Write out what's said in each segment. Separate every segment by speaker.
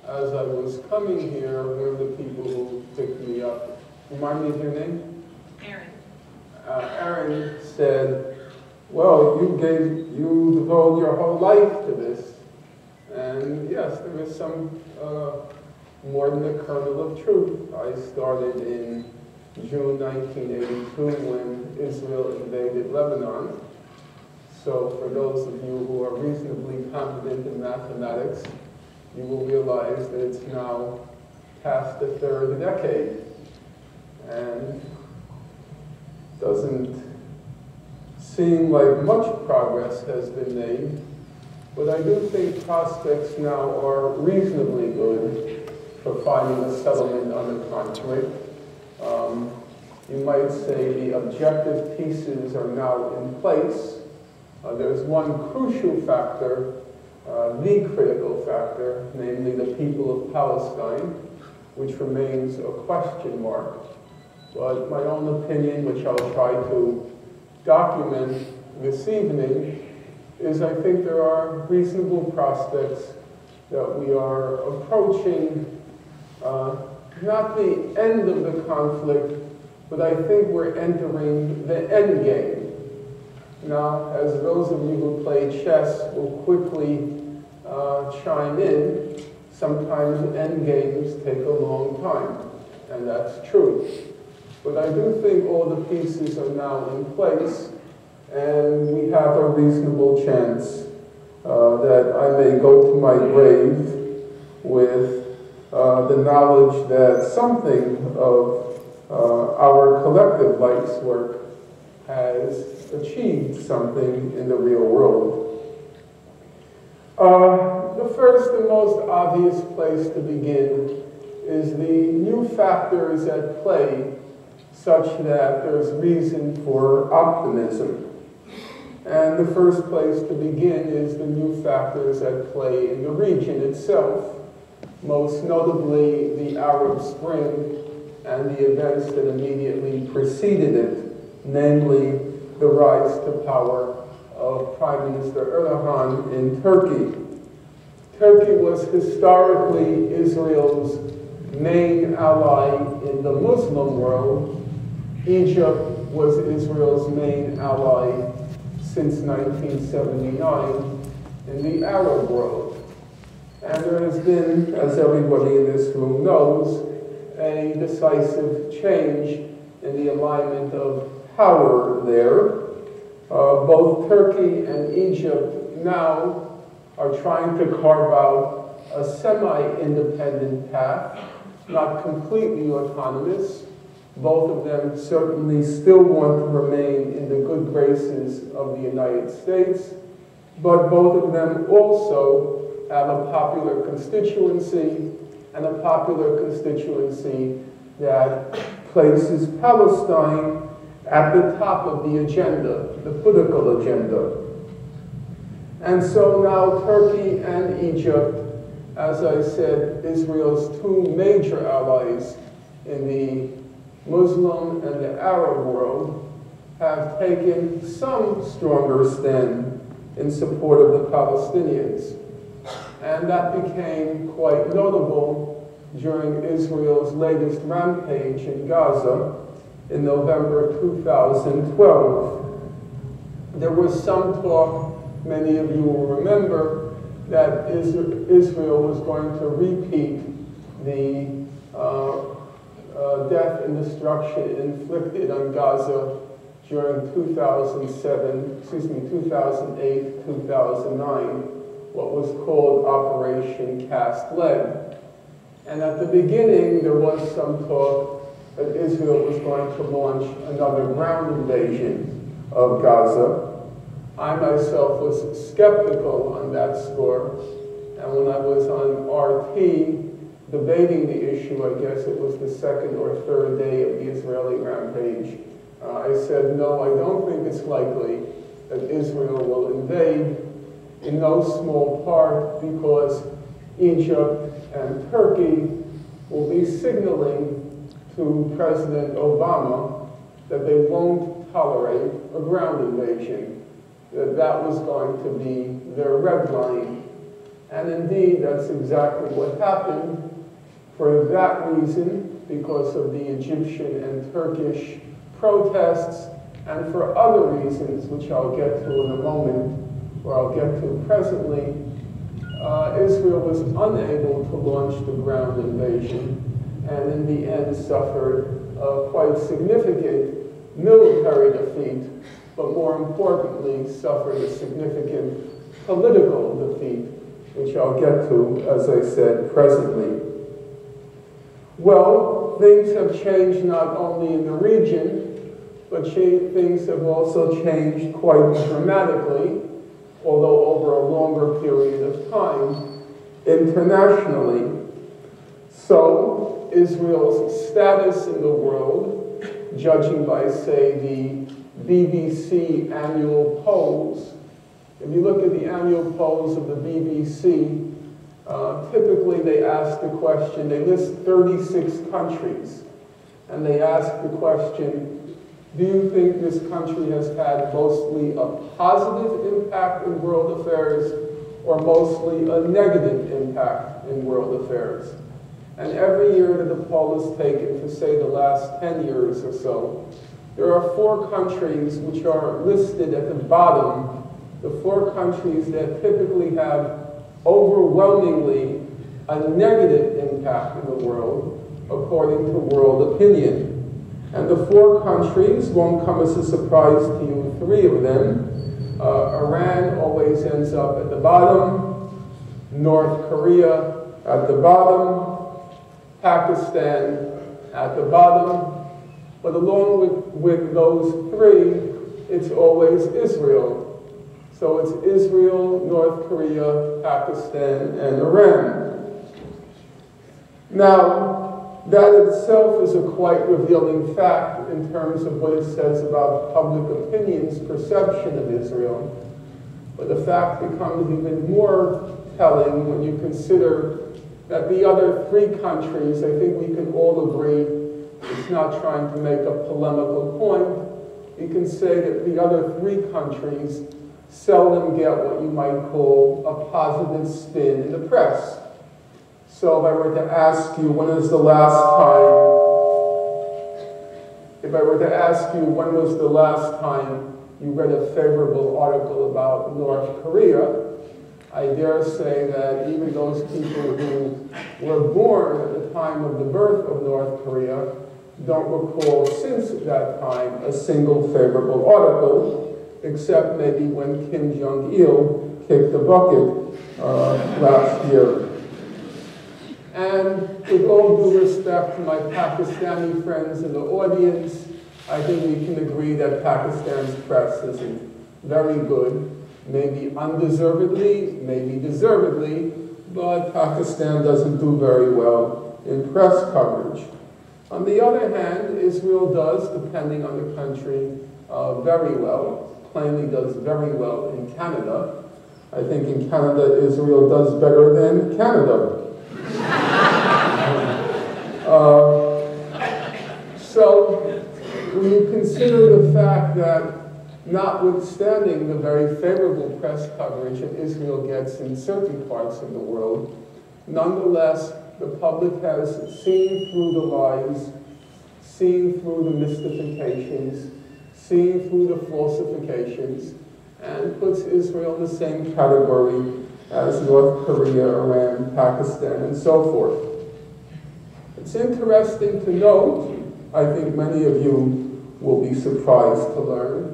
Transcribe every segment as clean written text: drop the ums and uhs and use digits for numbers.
Speaker 1: as I was coming here, one of the people who picked me up, remind me of your name?
Speaker 2: Aaron.
Speaker 1: Aaron said, well, you devoted your whole life to this. And yes, there is some more than a kernel of truth. I started in June 1982 when Israel invaded Lebanon. So for those of you who are reasonably competent in mathematics, you will realize that it's now past the third decade. And doesn't seem like much progress has been made, but I do think prospects now are reasonably good for finding a settlement on the conflict. You might say the objective pieces are now in place. There's one crucial factor, the critical factor, namely the people of Palestine, which remains a question mark. But my own opinion, which I'll try to document this evening, is I think there are reasonable prospects that we are approaching not the end of the conflict, but I think we're entering the end game. Now, as those of you who play chess will quickly chime in, sometimes end games take a long time, and that's true. But I do think all the pieces are now in place, and we have a reasonable chance that I may go to my grave with the knowledge that something of our collective life's work has achieved something in the real world. The first and most obvious place to begin is the new factors at play such that there's reason for optimism. And the first place to begin is the new factors at play in the region itself, most notably the Arab Spring and the events that immediately preceded it, namely the rise to power of Prime Minister Erdogan in Turkey. Turkey was historically Israel's main ally in the Muslim world. Egypt was Israel's main ally since 1979 in the Arab world. And there has been, as everybody in this room knows, a decisive change in the alignment of power there. Both Turkey and Egypt now are trying to carve out a semi-independent path, not completely autonomous. Both of them certainly still want to remain in the good graces of the United States, but both of them also have a popular constituency, and a popular constituency that places Palestine at the top of the agenda, the political agenda. And so now Turkey and Egypt, as I said, Israel's two major allies in the Muslim and the Arab world, have taken some stronger stand in support of the Palestinians. And that became quite notable during Israel's latest rampage in Gaza in November 2012. There was some talk, many of you will remember, that Israel was going to repeat the death and destruction inflicted on Gaza during 2008, 2009, what was called Operation Cast Lead. And at the beginning, there was some talk that Israel was going to launch another ground invasion of Gaza. I myself was skeptical on that score, and when I was on RT debating the issue, I guess it was the second or third day of the Israeli rampage, I said, no, I don't think it's likely that Israel will invade, in no small part because Egypt and Turkey will be signaling to President Obama that they won't tolerate a ground invasion, that that was going to be their red line. And indeed, that's exactly what happened. For that reason, because of the Egyptian and Turkish protests, and for other reasons, which I'll get to in a moment, or I'll get to presently, Israel was unable to launch the ground invasion, and in the end suffered a quite significant military defeat, but more importantly, suffered a significant political defeat, which I'll get to, as I said, presently. Well, things have changed not only in the region, but things have also changed quite dramatically, although over a longer period of time, internationally. So, Israel's status in the world, judging by, say, the BBC annual polls, if you look at the annual polls of the BBC, typically they ask the question, they list 36 countries, and they ask the question, do you think this country has had mostly a positive impact in world affairs or mostly a negative impact in world affairs? And every year that the poll is taken, for say the last 10 years or so, there are 4 countries which are listed at the bottom, the 4 countries that typically have overwhelmingly a negative impact in the world, according to world opinion. And the 4 countries won't come as a surprise to you, 3 of them. Iran always ends up at the bottom, North Korea at the bottom, Pakistan at the bottom, but along with those 3, it's always Israel. So it's Israel, North Korea, Pakistan, and Iran. Now, that itself is a quite revealing fact in terms of what it says about public opinion's perception of Israel. But the fact becomes even more telling when you consider that the other 3 countries, I think we can all agree, it's not trying to make a polemical point, we can say that the other 3 countries seldom get what you might call a positive spin in the press. So if I were to ask you, when was the last time you read a favorable article about North Korea, I dare say that even those people who were born at the time of the birth of North Korea don't recall since that time a single favorable article, except maybe when Kim Jong-il kicked the bucket last year. And with all due respect to my Pakistani friends in the audience, I think we can agree that Pakistan's press isn't very good, maybe undeservedly, maybe deservedly, but Pakistan doesn't do very well in press coverage. On the other hand, Israel does, depending on the country, very well, plainly does very well in Canada. I think in Canada, Israel does better than Canada. So when you consider the fact that notwithstanding the very favorable press coverage that Israel gets in certain parts of the world, nonetheless, the public has seen through the lies, seen through the mystifications, seen through the falsifications, and puts Israel in the same category as North Korea, Iran, Pakistan, and so forth. It's interesting to note, I think many of you will be surprised to learn,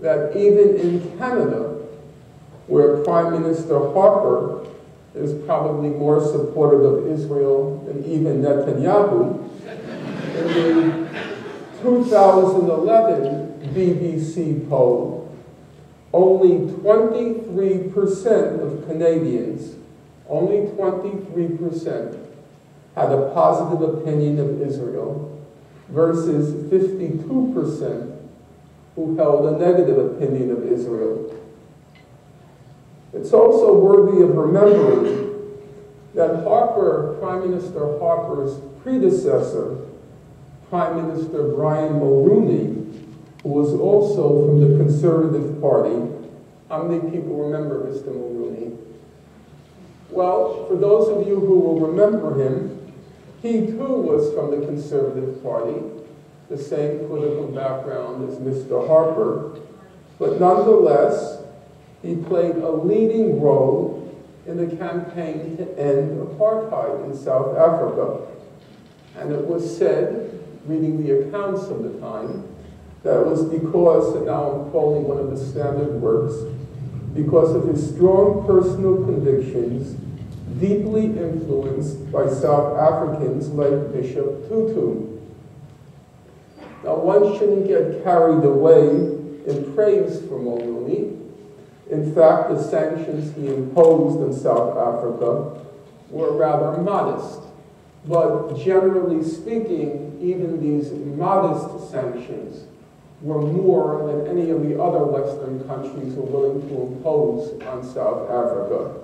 Speaker 1: that even in Canada, where Prime Minister Harper is probably more supportive of Israel than even Netanyahu, in the 2011 BBC poll, only 23% of Canadians, only 23%, had a positive opinion of Israel versus 52% who held a negative opinion of Israel. It's also worthy of remembering that Prime Minister Harper's predecessor, Prime Minister Brian Mulroney, who was also from the Conservative Party. How many people remember Mr. Mulroney? Well, for those of you who will remember him, he too was from the Conservative Party, the same political background as Mr. Harper, but nonetheless, he played a leading role in the campaign to end apartheid in South Africa. And it was said, reading the accounts of the time, that it was because, and now I'm quoting one of the standard works, because of his strong personal convictions, deeply influenced by South Africans like Bishop Tutu. Now, one shouldn't get carried away in praise for Mulrooney. In fact, the sanctions he imposed in South Africa were rather modest. But generally speaking, even these modest sanctions were more than any of the other Western countries were willing to impose on South Africa.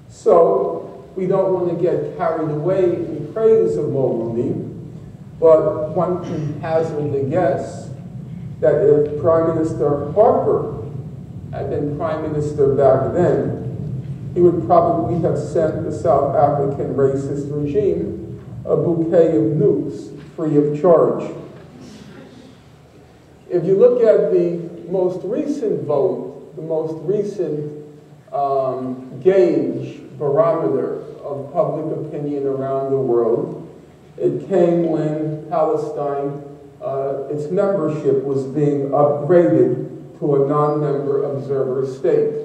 Speaker 1: So, we don't want to get carried away in praise of Mulrooney, but one can hazard the guess that if Prime Minister Harper had been Prime Minister back then, he would probably have sent the South African racist regime a bouquet of nukes free of charge. If you look at the most recent vote, the most recent gauge, barometer of public opinion around the world, it came when Palestine, its membership was being upgraded to a non-member observer state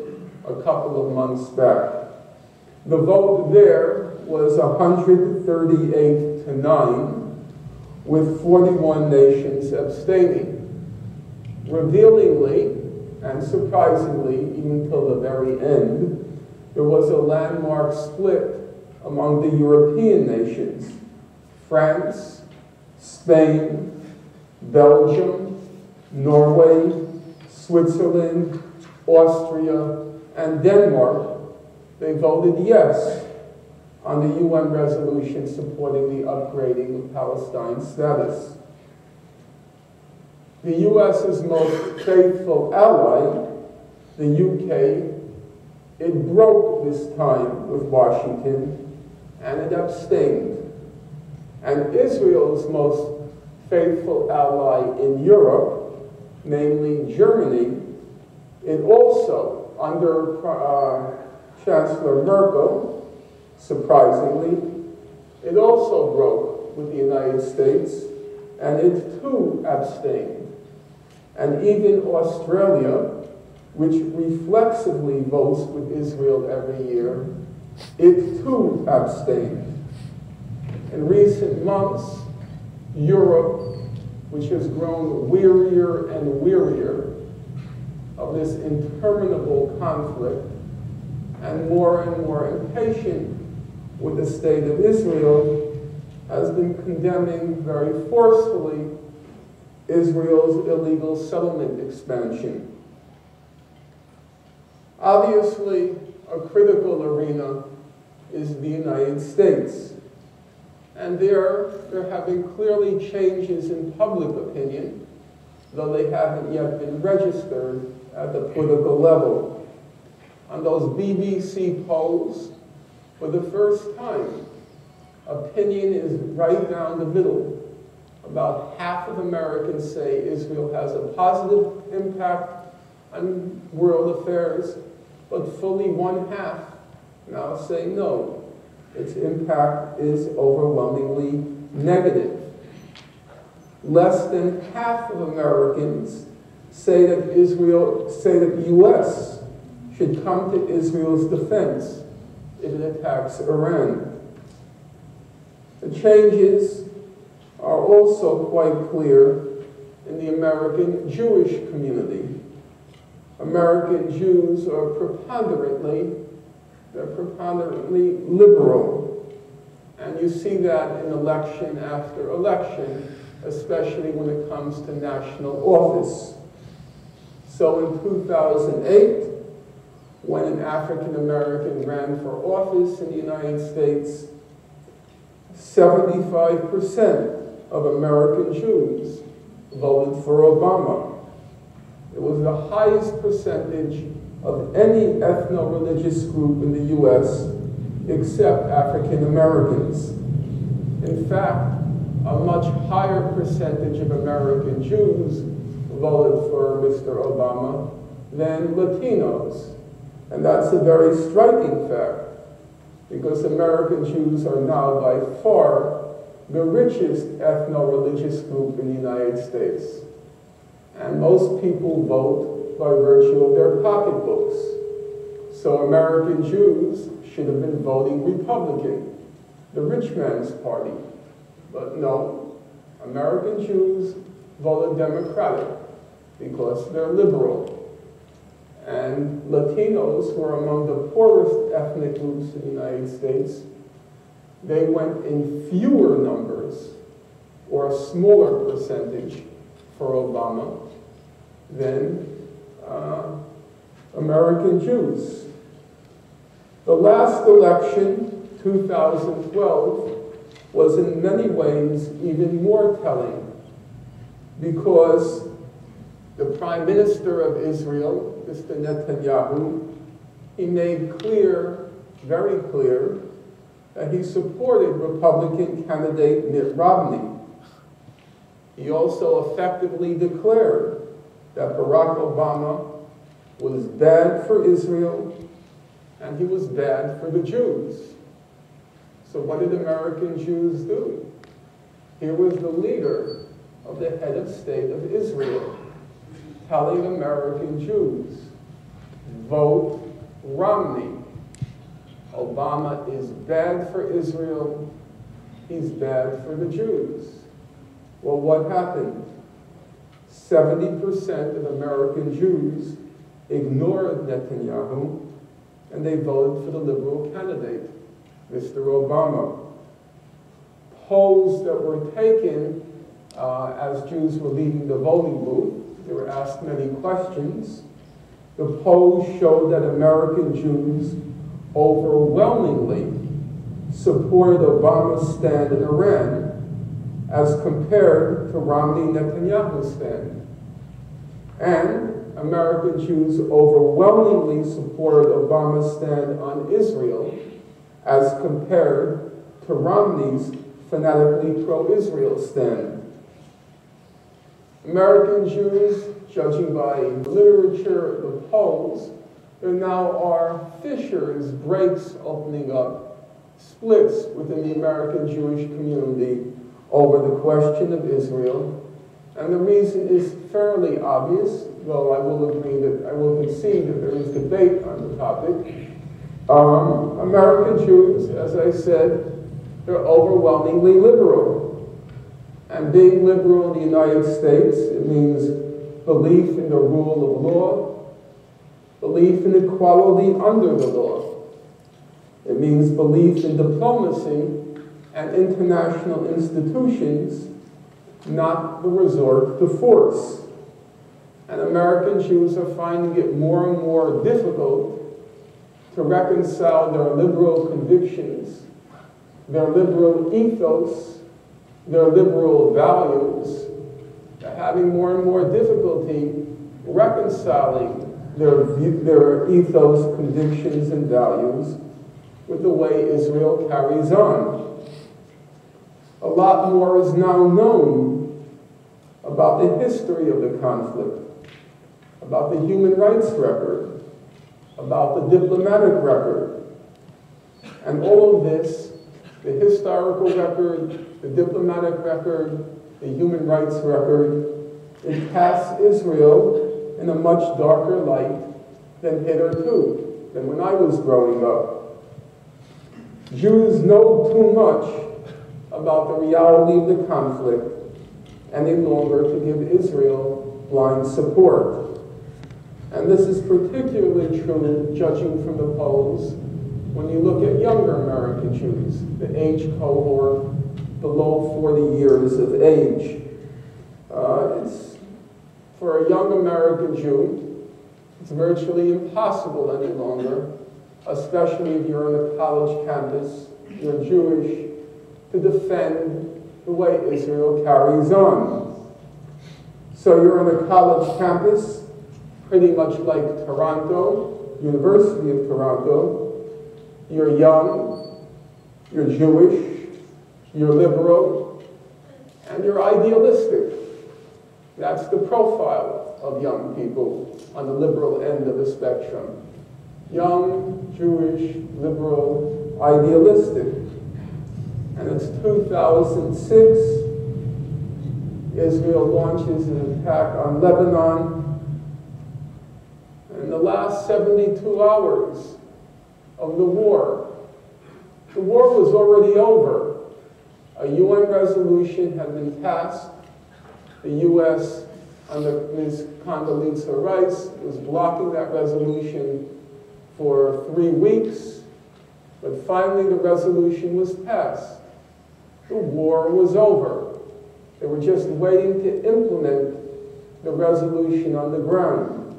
Speaker 1: a couple of months back. The vote there was 138 to 9, with 41 nations abstaining. Revealingly, and surprisingly, even till the very end, there was a landmark split among the European nations. France, Spain, Belgium, Norway, Switzerland, Austria, and Denmark, they voted yes on the UN resolution supporting the upgrading of Palestine's status. The US's most faithful ally, the UK, it broke this time with Washington, and it abstained. And Israel's most faithful ally in Europe, namely Germany, it also, under Chancellor Merkel, surprisingly, it also broke with the United States, and it too abstained. And even Australia, which reflexively votes with Israel every year, it too abstained. In recent months, Europe, which has grown wearier and wearier of this interminable conflict, and more impatient with the state of Israel, has been condemning very forcefully Israel's illegal settlement expansion. Obviously, a critical arena is the United States. And there have been clearly changes in public opinion, though they haven't yet been registered at the political level. On those BBC polls, for the first time, opinion is right down the middle. About half of Americans say Israel has a positive impact on world affairs, but fully one half now say no. Its impact is overwhelmingly negative. Less than half of Americans say that the U.S. should come to Israel's defense if it attacks Iran. The changes are also quite clear in the American Jewish community. American Jews are preponderantly liberal. And you see that in election after election, especially when it comes to national office. So in 2008, when an African American ran for office in the United States, 75% of American Jews voted for Obama. It was the highest percentage of any ethno-religious group in the U.S. except African Americans. In fact, a much higher percentage of American Jews voted for Mr. Obama than Latinos. And that's a very striking fact, because American Jews are now by far the richest ethno-religious group in the United States. And most people vote by virtue of their pocketbooks. So American Jews should have been voting Republican, the rich man's party. But no, American Jews voted Democratic because they're liberal. And Latinos, who are among the poorest ethnic groups in the United States, they went in fewer numbers, or a smaller percentage, for Obama than American Jews. The last election, 2012, was in many ways even more telling, because the Prime Minister of Israel, Mr. Netanyahu, he made clear, very clear, that he supported Republican candidate Mitt Romney. He also effectively declared that Barack Obama was bad for Israel and he was bad for the Jews. So what did American Jews do? Here was the leader of the head of state of Israel telling American Jews, vote Romney. Obama is bad for Israel, he's bad for the Jews. Well, what happened? 70% of American Jews ignored Netanyahu, and they voted for the liberal candidate, Mr. Obama. Polls that were taken as Jews were leaving the voting booth, they were asked many questions. The polls showed that American Jews overwhelmingly supported Obama's stand in Iran as compared to Romney-Netanyahu's stand. And American Jews overwhelmingly supported Obama's stand on Israel as compared to Romney's fanatically pro-Israel stand. American Jews, judging by the literature, the polls, there now are fissures, breaks opening up, splits within the American Jewish community over the question of Israel. And the reason is fairly obvious, though I will agree that I will concede that there is debate on the topic. American Jews, as I said, they're overwhelmingly liberal. And being liberal in the United States, it means belief in the rule of law, belief in equality under the law. It means belief in diplomacy and international institutions, not the resort to force. And American Jews are finding it more and more difficult to reconcile their liberal convictions, their liberal ethos, their liberal values. They're having more and more difficulty reconciling their ethos, convictions, and values with the way Israel carries on. A lot more is now known about the history of the conflict, about the human rights record, about the diplomatic record. And all of this, the historical record, the diplomatic record, the human rights record, it casts Israel in a much darker light than hitherto, than when I was growing up. Jews know too much about the reality of the conflict any longer to give Israel blind support. And this is particularly true, judging from the polls, when you look at younger American Jews, the age cohort below 40 years of age. For a young American Jew, it's virtually impossible any longer, especially if you're on a college campus, you're Jewish, to defend the way Israel carries on. So you're on a college campus, pretty much like Toronto, University of Toronto, You're young, you're Jewish, you're liberal, and you're idealistic. That's the profile of young people on the liberal end of the spectrum. Young, Jewish, liberal, idealistic. And it's 2006. Israel launches an attack on Lebanon. And in the last 72 hours of the war was already over. A UN resolution had been passed. The U.S., under Ms. Condoleezza Rice, was blocking that resolution for 3 weeks. But finally, the resolution was passed. The war was over. They were just waiting to implement the resolution on the ground.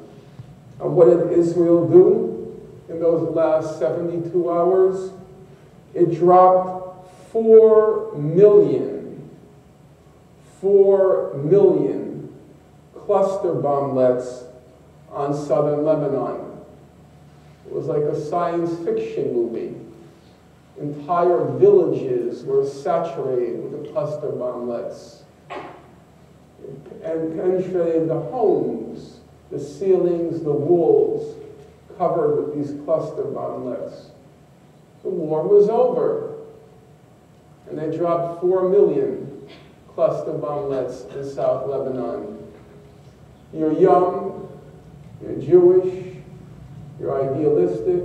Speaker 1: And what did Israel do in those last 72 hours? It dropped 4 million cluster bomblets on southern Lebanon. It was like a science fiction movie. Entire villages were saturated with the cluster bomblets and penetrated the homes, the ceilings, the walls, covered with these cluster bomblets. The war was over, and they dropped 4 million cluster bomblets in South Lebanon. You're young, you're Jewish, you're idealistic,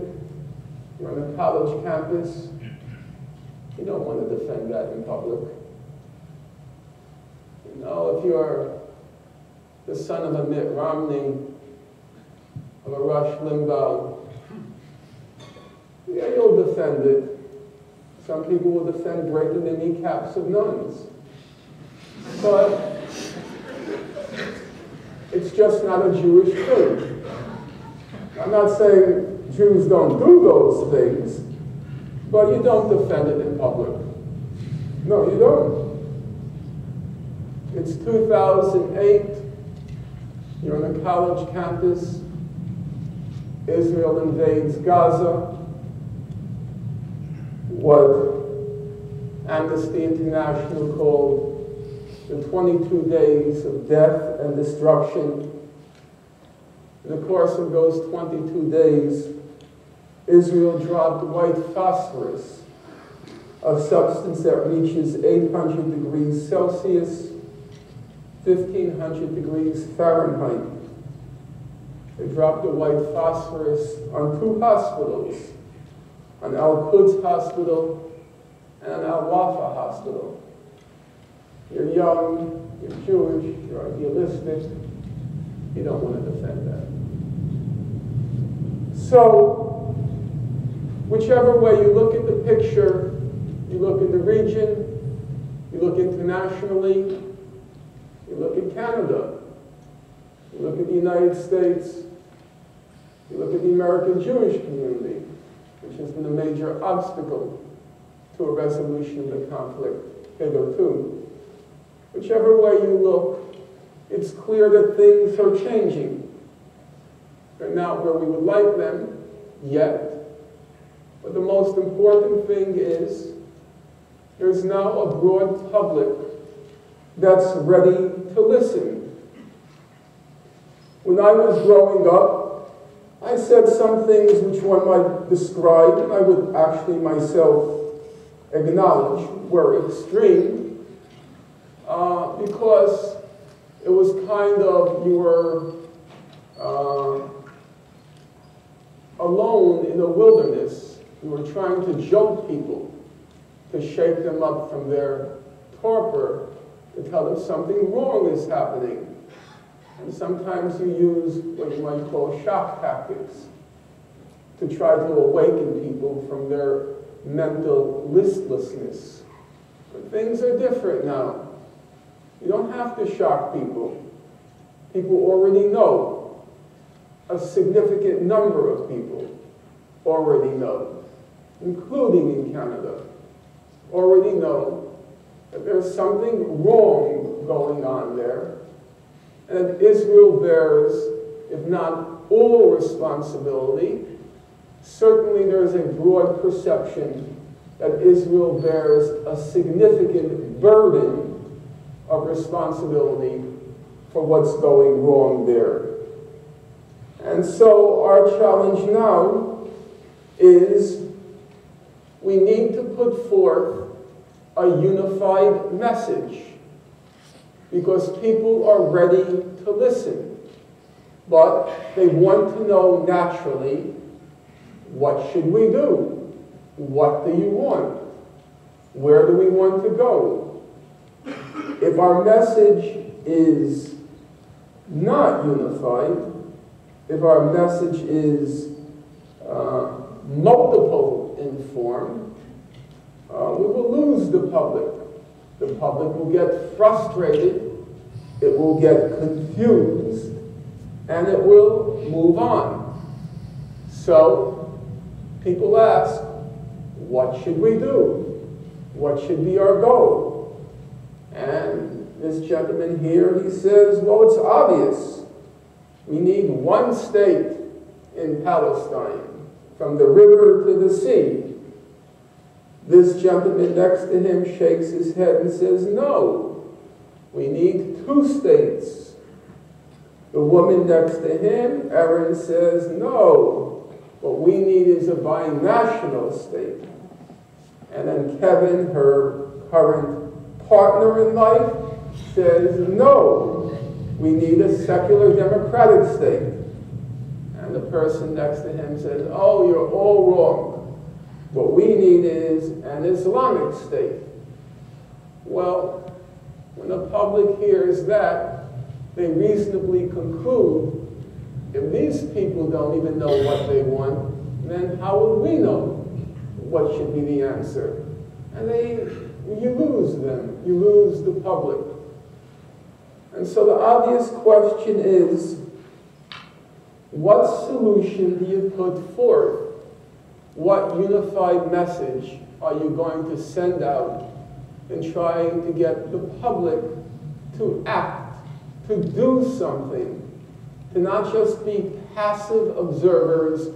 Speaker 1: you're on a college campus. You don't want to defend that in public. You know, if you're the son of a Mitt Romney, of a Rush Limbaugh, yeah, you'll defend it. Some people will defend breaking the kneecaps of nuns. But it's just not a Jewish thing. I'm not saying Jews don't do those things, but you don't defend it in public. No, you don't. It's 2008. You're on a college campus. Israel invades Gaza. What Amnesty International called the 22 days of death and destruction. In the course of those 22 days, Israel dropped white phosphorus, a substance that reaches 800 degrees Celsius, 1,500 degrees Fahrenheit. They dropped the white phosphorus on 2 hospitals, on Al-Quds Hospital and on Al-Wafa Hospital. You're young, you're Jewish, you're idealistic, you don't want to defend that. So, whichever way you look at the picture, you look in the region, you look internationally, you look at Canada, you look at the United States, you look at the American Jewish community, which has been a major obstacle to a resolution of the conflict hitherto. Whichever way you look, it's clear that things are changing. They're not where we would like them yet. But the most important thing is there's now a broad public that's ready to listen. When I was growing up, I said some things which one might describe, and I would actually myself acknowledge were extreme, because it was kind of, you were alone in a wilderness. You were trying to jolt people, to shake them up from their torpor, to tell them something wrong is happening. And sometimes you use what you might call shock tactics to try to awaken people from their mental listlessness. But things are different now. You don't have to shock people. People already know. A significant number of people already know, including in Canada, already know that there's something wrong going on there, and that Israel bears, if not all responsibility, certainly there is a broad perception that Israel bears a significant burden of responsibility for what's going wrong there. And so our challenge now is we need to put forth a unified message because people are ready to listen, but they want to know naturally, what should we do? What do you want? Where do we want to go? If our message is not unified, if our message is multiple in form, we will lose the public. The public will get frustrated, it will get confused, and it will move on. So people ask, what should we do? What should be our goal? And this gentleman here, he says, well, it's obvious. We need one state in Palestine, from the river to the sea. This gentleman next to him shakes his head and says, no, we need two states. The woman next to him, Erin, says, no, what we need is a binational state. And then Kevin, her current partner in life, says, no, we need a secular democratic state. And the person next to him says, oh, you're all wrong. What we need is an Islamic state. Well, when the public hears that, they reasonably conclude, if these people don't even know what they want, then how will we know what should be the answer? And you lose them. You lose the public. And so the obvious question is, what solution do you put forth? What unified message are you going to send out in trying to get the public to act, to do something, to not just be passive observers,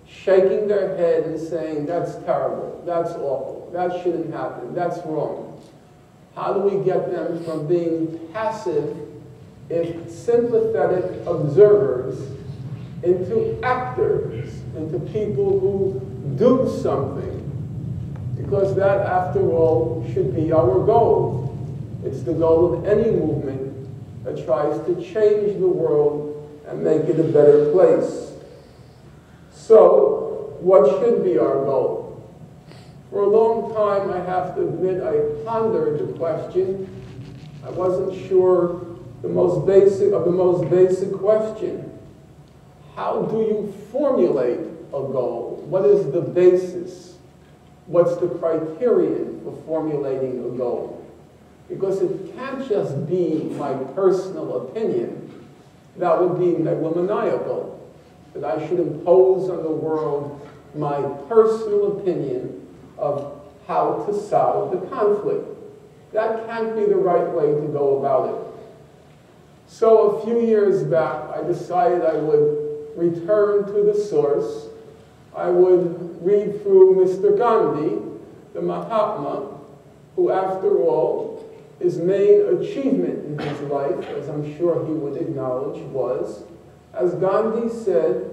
Speaker 1: shaking their head and saying, that's terrible, that's awful, that shouldn't happen, that's wrong. How do we get them from being passive, if sympathetic observers, into actors, into people who do something? Because that, after all, should be our goal. It's the goal of any movement that tries to change the world and make it a better place. So, what should be our goal? For a long time, I have to admit, I pondered the question. I wasn't sure the most basic question. How do you formulate a goal? What is the basis? What's the criterion for formulating a goal? Because it can't just be my personal opinion. That would be megalomaniacal, that I should impose on the world my personal opinion of how to solve the conflict. That can't be the right way to go about it. So a few years back, I decided I would return to the source. I would read through Mr. Gandhi, the Mahatma, who, after all, his main achievement in his life, as I'm sure he would acknowledge, was, as Gandhi said,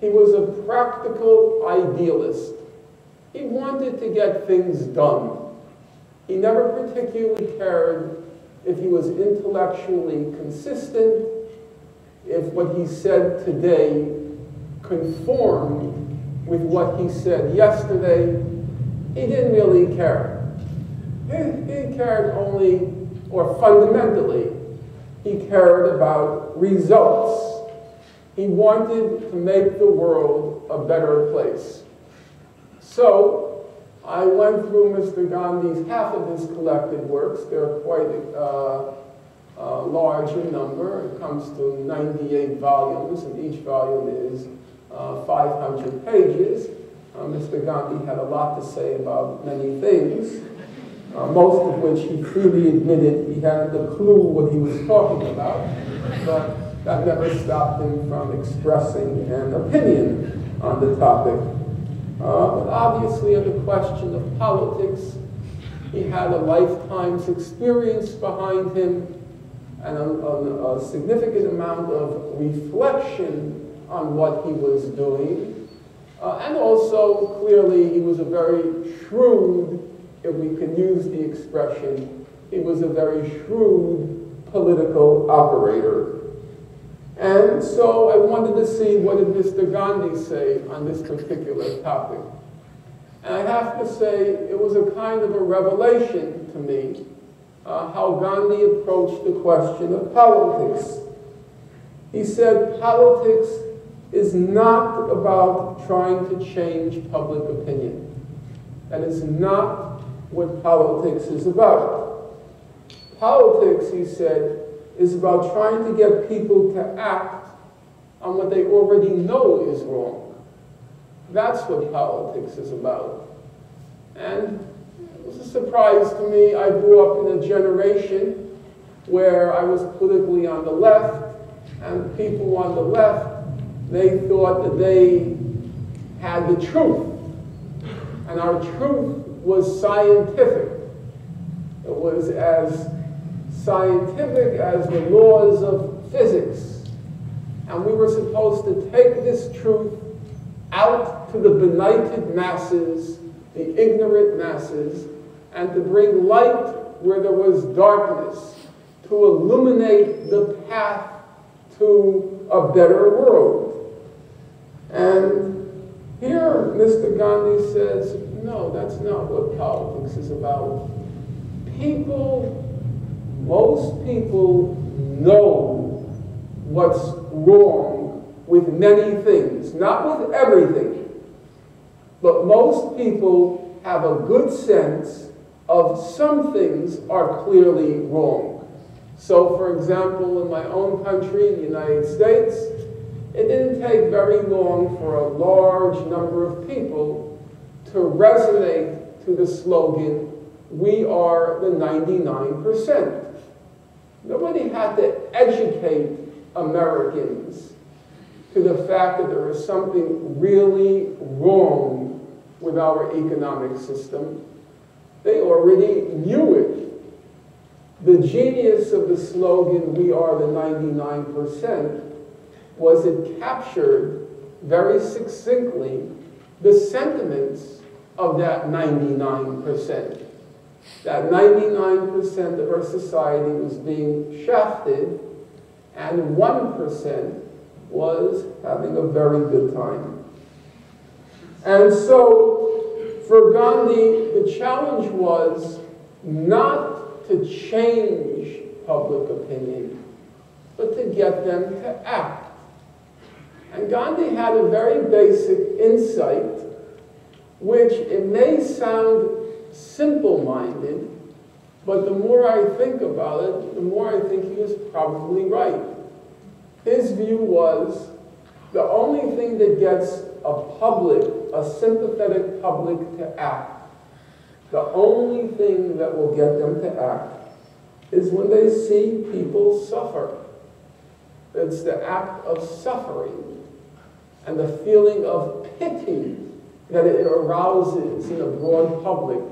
Speaker 1: he was a practical idealist. He wanted to get things done. He never particularly cared if he was intellectually consistent, if what he said today conformed with what he said yesterday. He didn't really care. He cared only, or fundamentally, he cared about results. He wanted to make the world a better place. So I went through Mr. Gandhi's, half of his collected works. They're quite large in number. It comes to 98 volumes, and each volume is 500 pages. Mr. Gandhi had a lot to say about many things, most of which he freely admitted he hadn't a clue what he was talking about, but that never stopped him from expressing an opinion on the topic. But obviously on the question of politics, he had a lifetime's experience behind him and a significant amount of reflection on what he was doing. And also, clearly, he was a very shrewd, if we can use the expression, he was a very shrewd political operator. And so I wanted to see what did Mr. Gandhi say on this particular topic. And I have to say, it was a kind of a revelation to me how Gandhi approached the question of politics. He said, politics is not about trying to change public opinion. That is not what politics is about. Politics, he said, is about trying to get people to act on what they already know is wrong. That's what politics is about. And it was a surprise to me. I grew up in a generation where I was politically on the left, and people on the left, they thought that they had the truth. And our truth was scientific. It was as scientific as the laws of physics. And we were supposed to take this truth out to the benighted masses, the ignorant masses, and to bring light where there was darkness, to illuminate the path to a better world. And here Mr. Gandhi says, no, that's not what politics is about. Most people know what's wrong with many things, not with everything, but most people have a good sense of some things are clearly wrong. So, for example, in my own country, the United States, it didn't take very long for a large number of people to resonate to the slogan, "We are the 99%. Nobody had to educate Americans to the fact that there is something really wrong with our economic system. They already knew it. The genius of the slogan, "We are the 99%, was it captured very succinctly the sentiments of that 99%. That 99% of our society was being shafted, and 1% was having a very good time. And so, for Gandhi, the challenge was not to change public opinion, but to get them to act. And Gandhi had a very basic insight, which it may sound simple-minded, but the more I think about it, the more I think he was probably right. His view was the only thing that gets a sympathetic public to act, the only thing that will get them to act is when they see people suffer. It's the act of suffering and the feeling of pity that it arouses in a broad public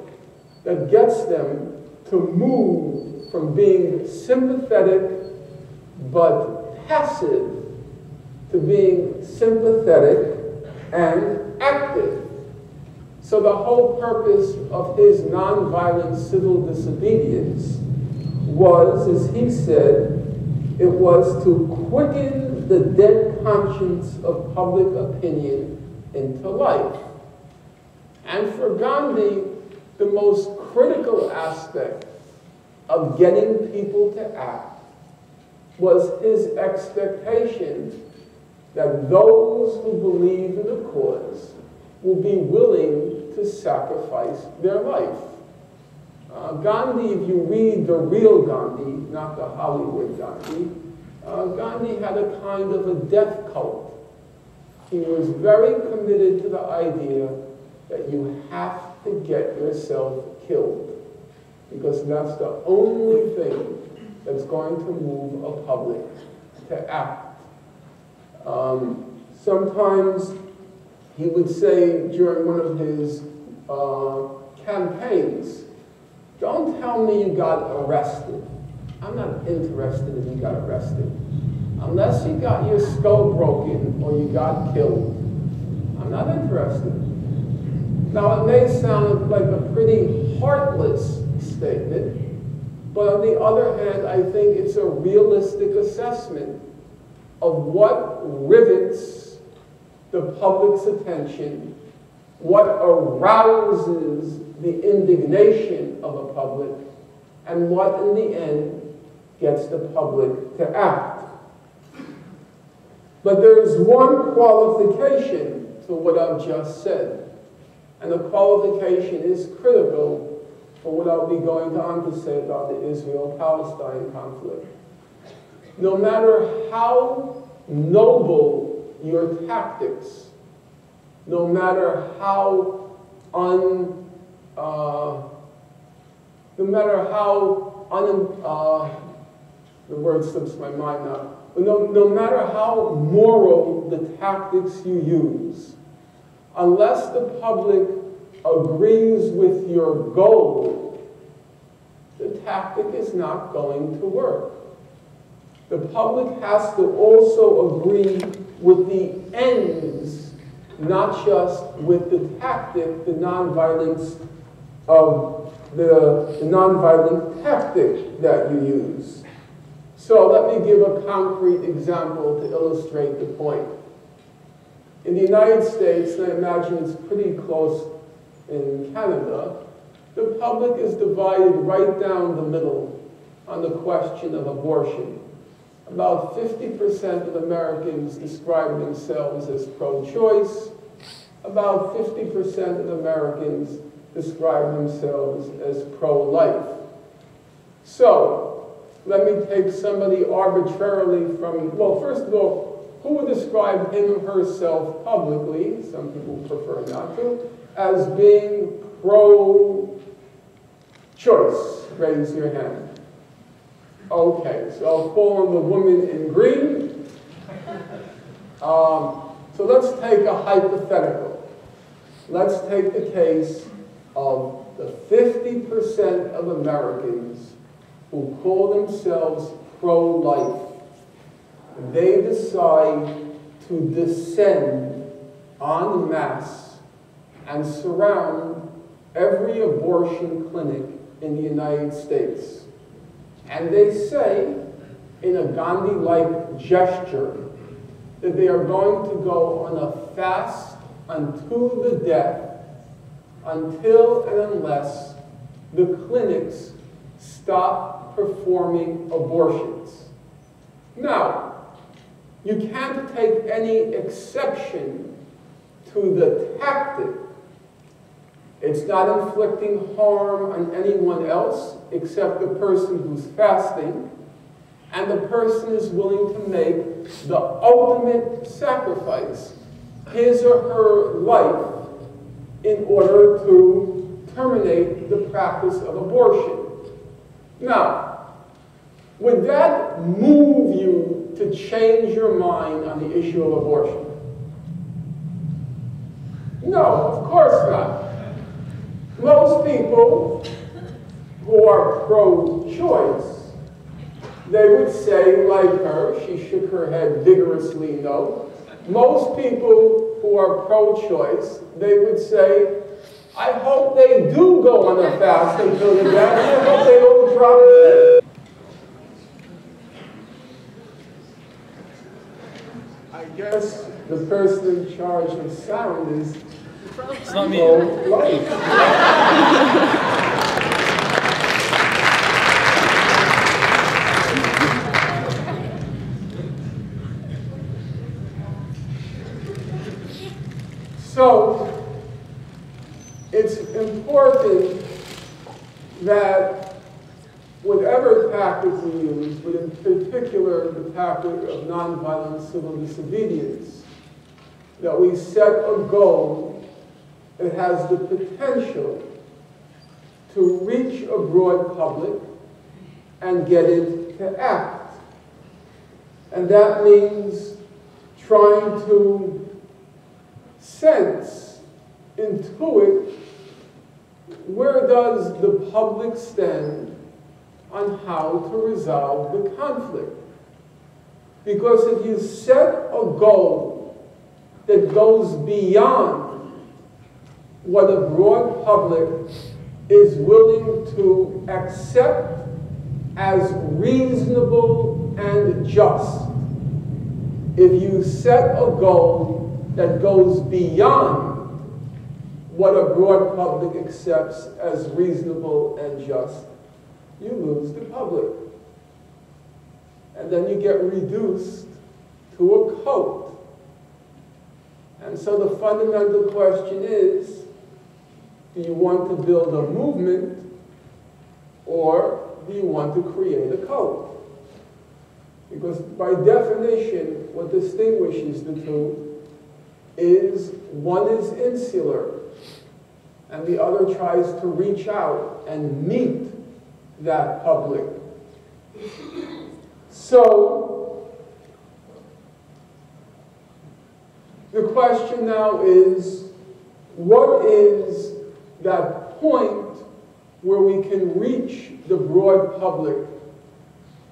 Speaker 1: that gets them to move from being sympathetic but passive to being sympathetic and active. So the whole purpose of his nonviolent civil disobedience was, as he said, it was to quicken the dead conscience of public opinion into life. And for Gandhi, the most critical aspect of getting people to act was his expectation that those who believe in the cause will be willing to sacrifice their life. Gandhi, if you read the real Gandhi, not the Hollywood Gandhi, Gandhi had a kind of a death cult. He was very committed to the idea that you have to get yourself killed, because that's the only thing that's going to move a public to act. Sometimes he would say during one of his campaigns, "Don't tell me you got arrested. I'm not interested if you got arrested. Unless you got your skull broken or you got killed, I'm not interested." Now, it may sound like a pretty heartless statement, but on the other hand, I think it's a realistic assessment of what rivets the public's attention, what arouses the indignation of the public, and what in the end gets the public to act. But there's one qualification to what I've just said, and the qualification is critical for what I'll be going on to say about the Israel-Palestine conflict. No matter how noble your tactics, no matter how the word slips my mind now, but no matter how moral the tactics you use, unless the public agrees with your goal, the tactic is not going to work. The public has to also agree with the ends, not just with the tactic, the nonviolent tactic that you use. So let me give a concrete example to illustrate the point. In the United States, and I imagine it's pretty close in Canada, the public is divided right down the middle on the question of abortion. About 50% of Americans describe themselves as pro-choice. About 50% of Americans describe themselves as pro-life. So, let me take somebody arbitrarily from, well, first of all, who would describe him or herself publicly, some people prefer not to, as being pro-choice? Raise your hand. Okay, so I'll call on the woman in green. So let's take a hypothetical. Let's take the case of the 50% of Americans who call themselves pro-life. They decide to descend en masse and surround every abortion clinic in the United States. And they say, in a Gandhi-like gesture, that they are going to go on a fast unto the death until and unless the clinics stop performing abortions. Now, you can't take any exception to the tactic. It's not inflicting harm on anyone else except the person who's fasting, and the person is willing to make the ultimate sacrifice, his or her life, in order to terminate the practice of abortion. Now, would that move you to change your mind on the issue of abortion? No, of course not. Most people who are pro-choice, they would say, like her, she shook her head vigorously no. Most people who are pro-choice, they would say, I hope they do go on a fast until the death, and I hope they don't drop dead. I guess the person in charge of sound is
Speaker 2: it's not me.
Speaker 1: pro-life. So, it's important that whatever tactic we use, but in particular the tactic of nonviolent civil disobedience, that we set a goal that has the potential to reach a broad public and get it to act. And that means trying to sense, intuit, where does the public stand on how to resolve the conflict? Because if you set a goal that goes beyond what a broad public is willing to accept as reasonable and just, if you set a goal that goes beyond what a broad public accepts as reasonable and just, you lose the public. And then you get reduced to a cult. And so the fundamental question is, do you want to build a movement, or do you want to create a cult? Because by definition, what distinguishes the two is one is insular, and the other tries to reach out and meet that public. So, the question now is, what is that point where we can reach the broad public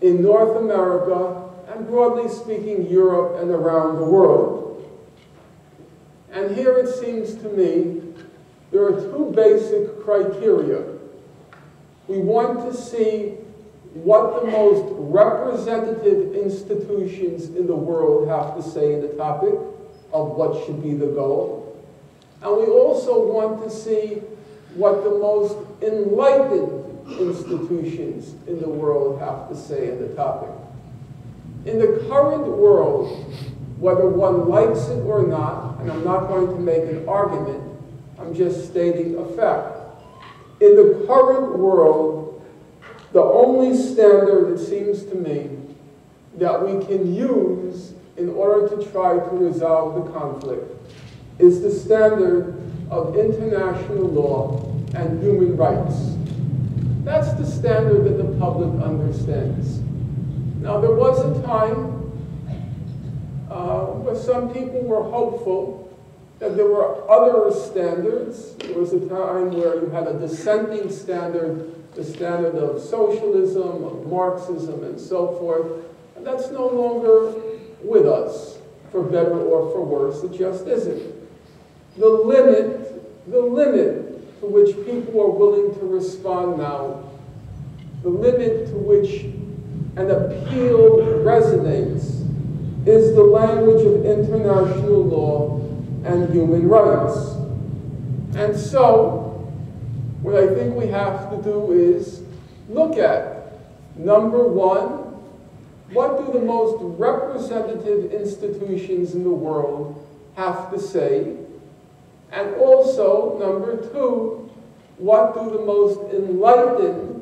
Speaker 1: in North America, and broadly speaking, Europe and around the world? And here it seems to me there are two basic criteria. We want to see what the most representative institutions in the world have to say in the topic of what should be the goal. And we also want to see what the most enlightened institutions in the world have to say in the topic. In the current world, whether one likes it or not, and I'm not going to make an argument, I'm just stating a fact. In the current world, the only standard, it seems to me, that we can use in order to try to resolve the conflict is the standard of international law and human rights. That's the standard that the public understands. Now, there was a time where some people were hopeful that there were other standards. There was a time where you had a dissenting standard, the standard of socialism, of Marxism, and so forth. And that's no longer with us, for better or for worse. It just isn't. The limit to which people are willing to respond now, the limit to which an appeal resonates, is the language of international law and human rights. And so, what I think we have to do is look at, number one, what do the most representative institutions in the world have to say? And also, number two, what do the most enlightened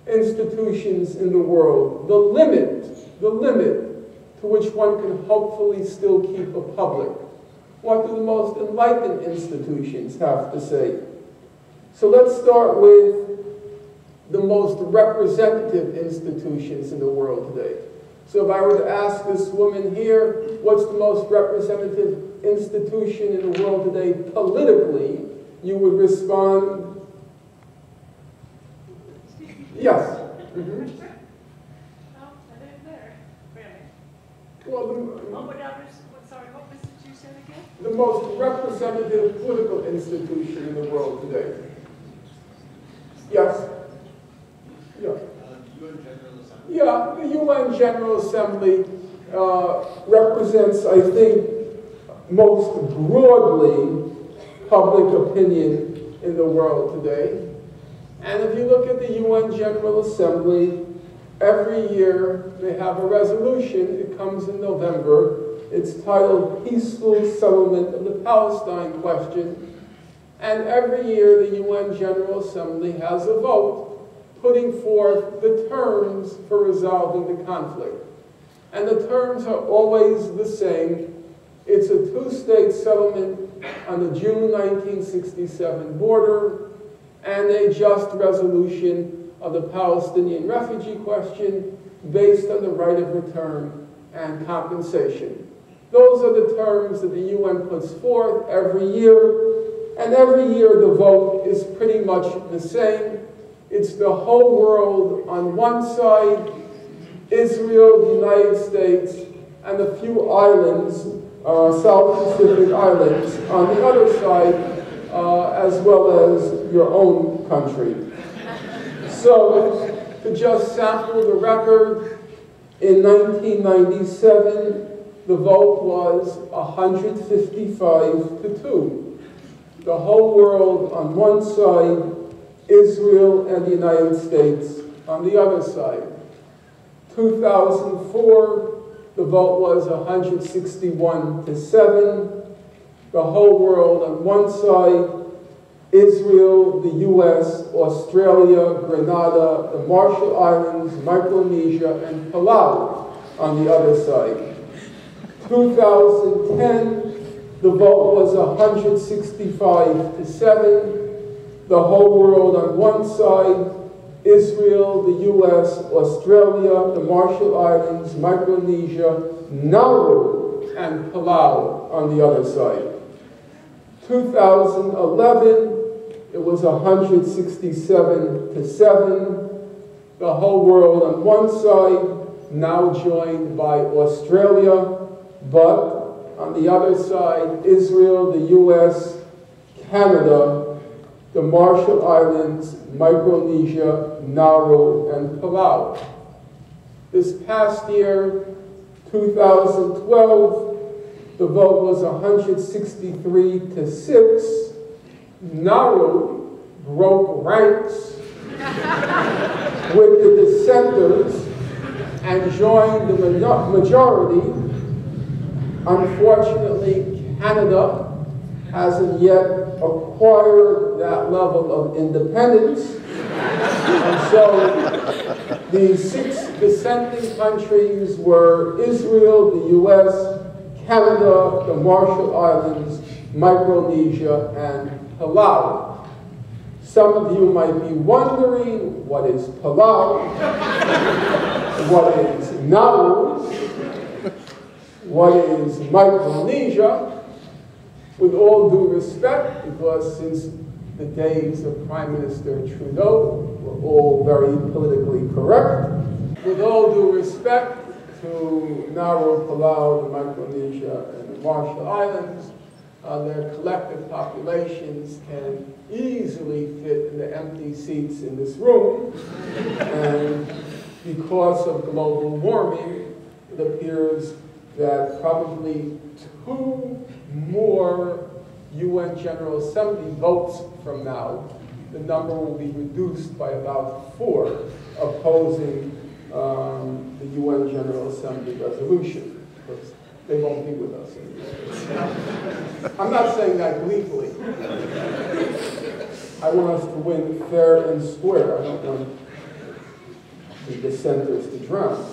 Speaker 1: institutions in the world, the limit to which one can hopefully still keep a public. What do the most enlightened institutions have to say? So let's start with the most representative institutions in the world today. So if I were to ask this woman here, what's the most representative institution in the world today politically, you would respond, yes. Mm-hmm. Well, what was it you said again? The most representative political institution in the world today. Yes? Yeah. UN General Assembly. Yeah, the UN General Assembly represents, I think, most broadly public opinion in the world today. And if you look at the UN General Assembly, every year they have a resolution. It comes in November. It's titled Peaceful Settlement of the Palestine Question. And every year the UN General Assembly has a vote putting forth the terms for resolving the conflict. And the terms are always the same. It's a two-state settlement on the June 1967 border and a just resolution of the Palestinian refugee question based on the right of return and compensation. Those are the terms that the UN puts forth every year, and every year the vote is pretty much the same. It's the whole world on one side, Israel, the United States, and a few islands, South Pacific islands, on the other side, as well as your own country. So, to just sample the record, in 1997, the vote was 155 to 2. The whole world on one side, Israel and the United States on the other side. 2004, the vote was 161 to 7. The whole world on one side, Israel, the US, Australia, Grenada, the Marshall Islands, Micronesia, and Palau on the other side. 2010, the vote was 165 to 7. The whole world on one side, Israel, the US, Australia, the Marshall Islands, Micronesia, Nauru, and Palau on the other side. 2011, it was 167 to 7. The whole world on one side, now joined by Australia, but on the other side, Israel, the US, Canada, the Marshall Islands, Micronesia, Nauru, and Palau. This past year, 2012, the vote was 163 to 6. Nauru broke ranks with the dissenters and joined the majority. Unfortunately, Canada hasn't yet acquired that level of independence. And so the 6 dissenting countries were Israel, the US, Canada, the Marshall Islands, Micronesia, and Palau. Some of you might be wondering, what is Palau? What is Nauru? What is Micronesia? With all due respect, because since the days of Prime Minister Trudeau, we're all very politically correct. With all due respect to Nauru, Palau, the Micronesia, and the Marshall Islands, their collective populations can easily fit in the empty seats in this room. And because of global warming, it appears that probably 2 more UN General Assembly votes from now, the number will be reduced by about 4 opposing the UN General Assembly resolution, because they won't be with us anymore. I'm not saying that gleefully. I want us to win fair and square. I don't want the dissenters to drown.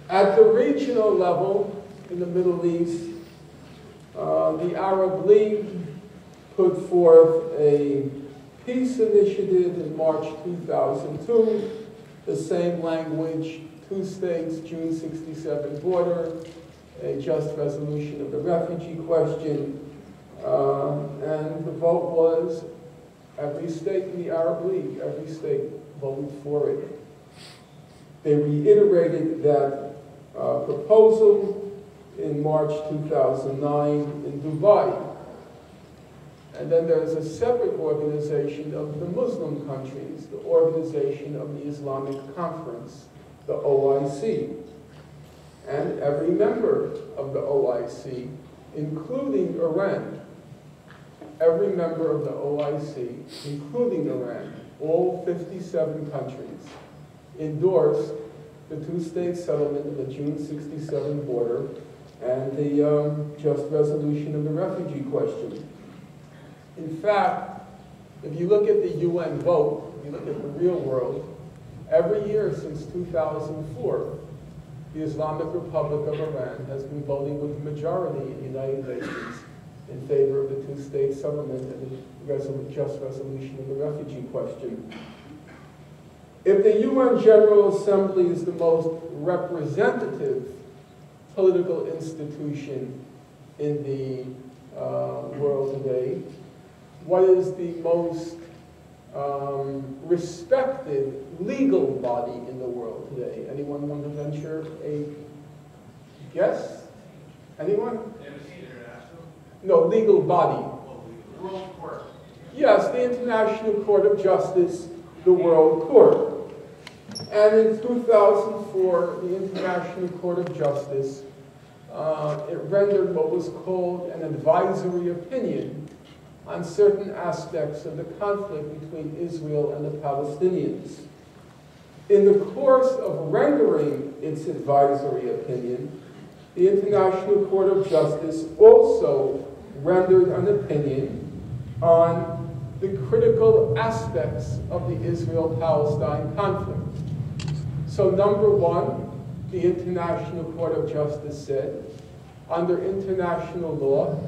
Speaker 1: At the regional level in the Middle East, the Arab League put forth a peace initiative in March 2002, the same language, 2 states, June 67 border, a just resolution of the refugee question, and the vote was every state in the Arab League, every state voted for it. They reiterated that proposal in March 2009 in Dubai. And then there's a separate organization of the Muslim countries, the Organization of the Islamic Conference, the OIC. And every member of the OIC, including Iran, every member of the OIC, including Iran, all 57 countries, endorsed the 2-state settlement of the June 67 border and the just resolution of the refugee question. In fact, if you look at the UN vote, if you look at the real world, every year since 2004, the Islamic Republic of Iran has been voting with the majority in the United Nations in favor of the 2-state settlement and the just resolution of the refugee question. If the UN General Assembly is the most representative political institution in the world today, what is the most respected legal body in the world today? Anyone want to venture a guess? Anyone?
Speaker 2: Amnesty International?
Speaker 1: No, legal body.
Speaker 2: World Court.
Speaker 1: Yes, the International Court of Justice, the World Court. And in 2004, the International Court of Justice, it rendered what was called an advisory opinion on certain aspects of the conflict between Israel and the Palestinians. In the course of rendering its advisory opinion, the International Court of Justice also rendered an opinion on the critical aspects of the Israel-Palestine conflict. So number one, the International Court of Justice said, under international law,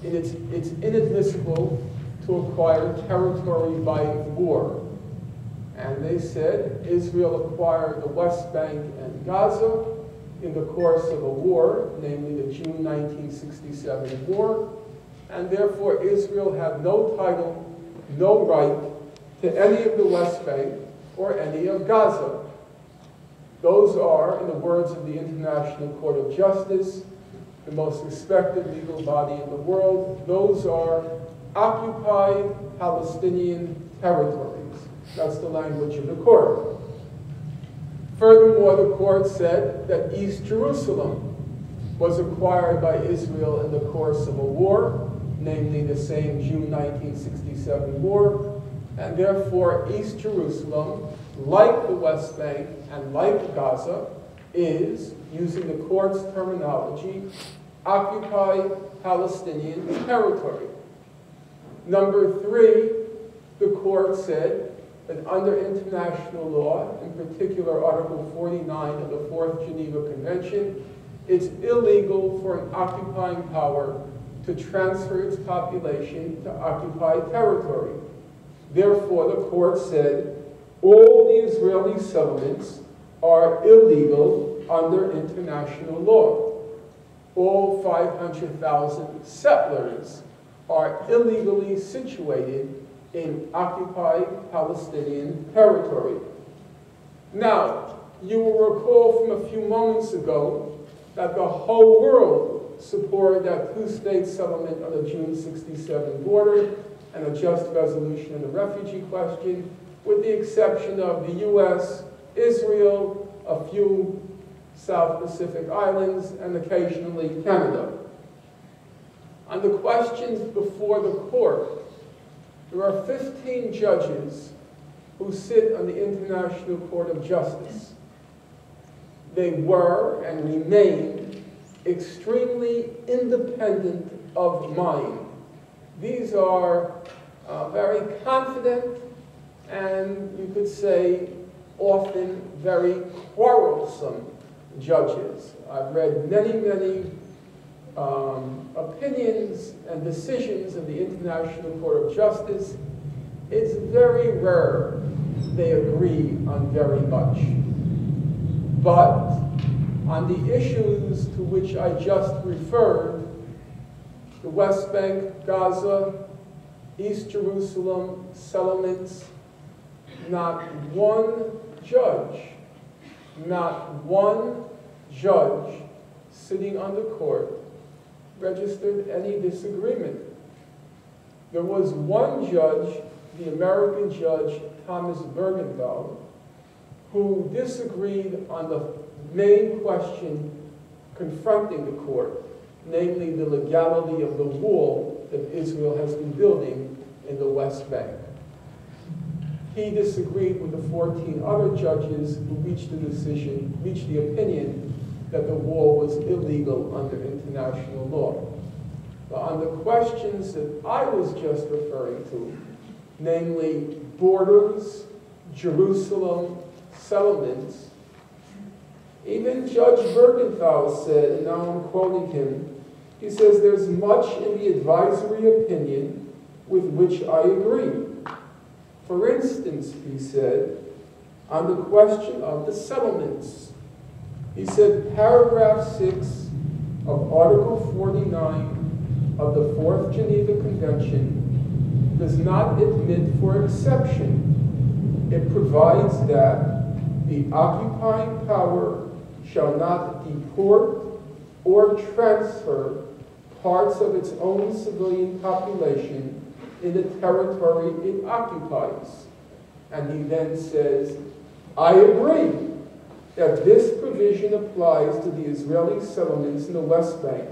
Speaker 1: it's inadmissible to acquire territory by war. And they said Israel acquired the West Bank and Gaza in the course of a war, namely the June 1967 war, and therefore Israel had no title, no right to any of the West Bank or any of Gaza. Those are, in the words of the International Court of Justice, the most respected legal body in the world, those are occupied Palestinian territories. That's the language of the court. Furthermore, the court said that East Jerusalem was acquired by Israel in the course of a war, namely the same June 1967 war, and therefore East Jerusalem, like the West Bank and like Gaza, is, using the court's terminology, occupied Palestinian territory. Number three, the court said that under international law, in particular Article 49 of the Fourth Geneva Convention, it's illegal for an occupying power to transfer its population to occupied territory. Therefore, the court said all the Israeli settlements are illegal under international law. All 500,000 settlers are illegally situated in occupied Palestinian territory. Now, you will recall from a few moments ago that the whole world supported that two-state settlement on the June 67 border and a just resolution of the refugee question, with the exception of the US, Israel, a few South Pacific islands, and occasionally Canada. On the questions before the court, there are 15 judges who sit on the International Court of Justice. They were and remain extremely independent of mind. These are very confident and, you could say, often very quarrelsome judges. I've read many, many opinions and decisions of the International Court of Justice. It's very rare they agree on very much. But on the issues to which I just referred, the West Bank, Gaza, East Jerusalem settlements, not one judge sitting on the court registered any disagreement. There was one judge, the American judge Thomas Bergenthal, who disagreed on the main question confronting the court, namely the legality of the wall that Israel has been building in the West Bank. He disagreed with the 14 other judges who reached the opinion that the wall was illegal under international law. But on the questions that I was just referring to, namely borders, Jerusalem, settlements, even Judge Bergenthal said, and now I'm quoting him, he says, "There's much in the advisory opinion with which I agree. For instance," he said, on the question of the settlements. He said, paragraph 6 of Article 49 of the Fourth Geneva Convention does not admit for exception. It provides that the occupying power shall not deport or transfer parts of its own civilian population in the territory it occupies. And he then says, I agree that this provision applies to the Israeli settlements in the West Bank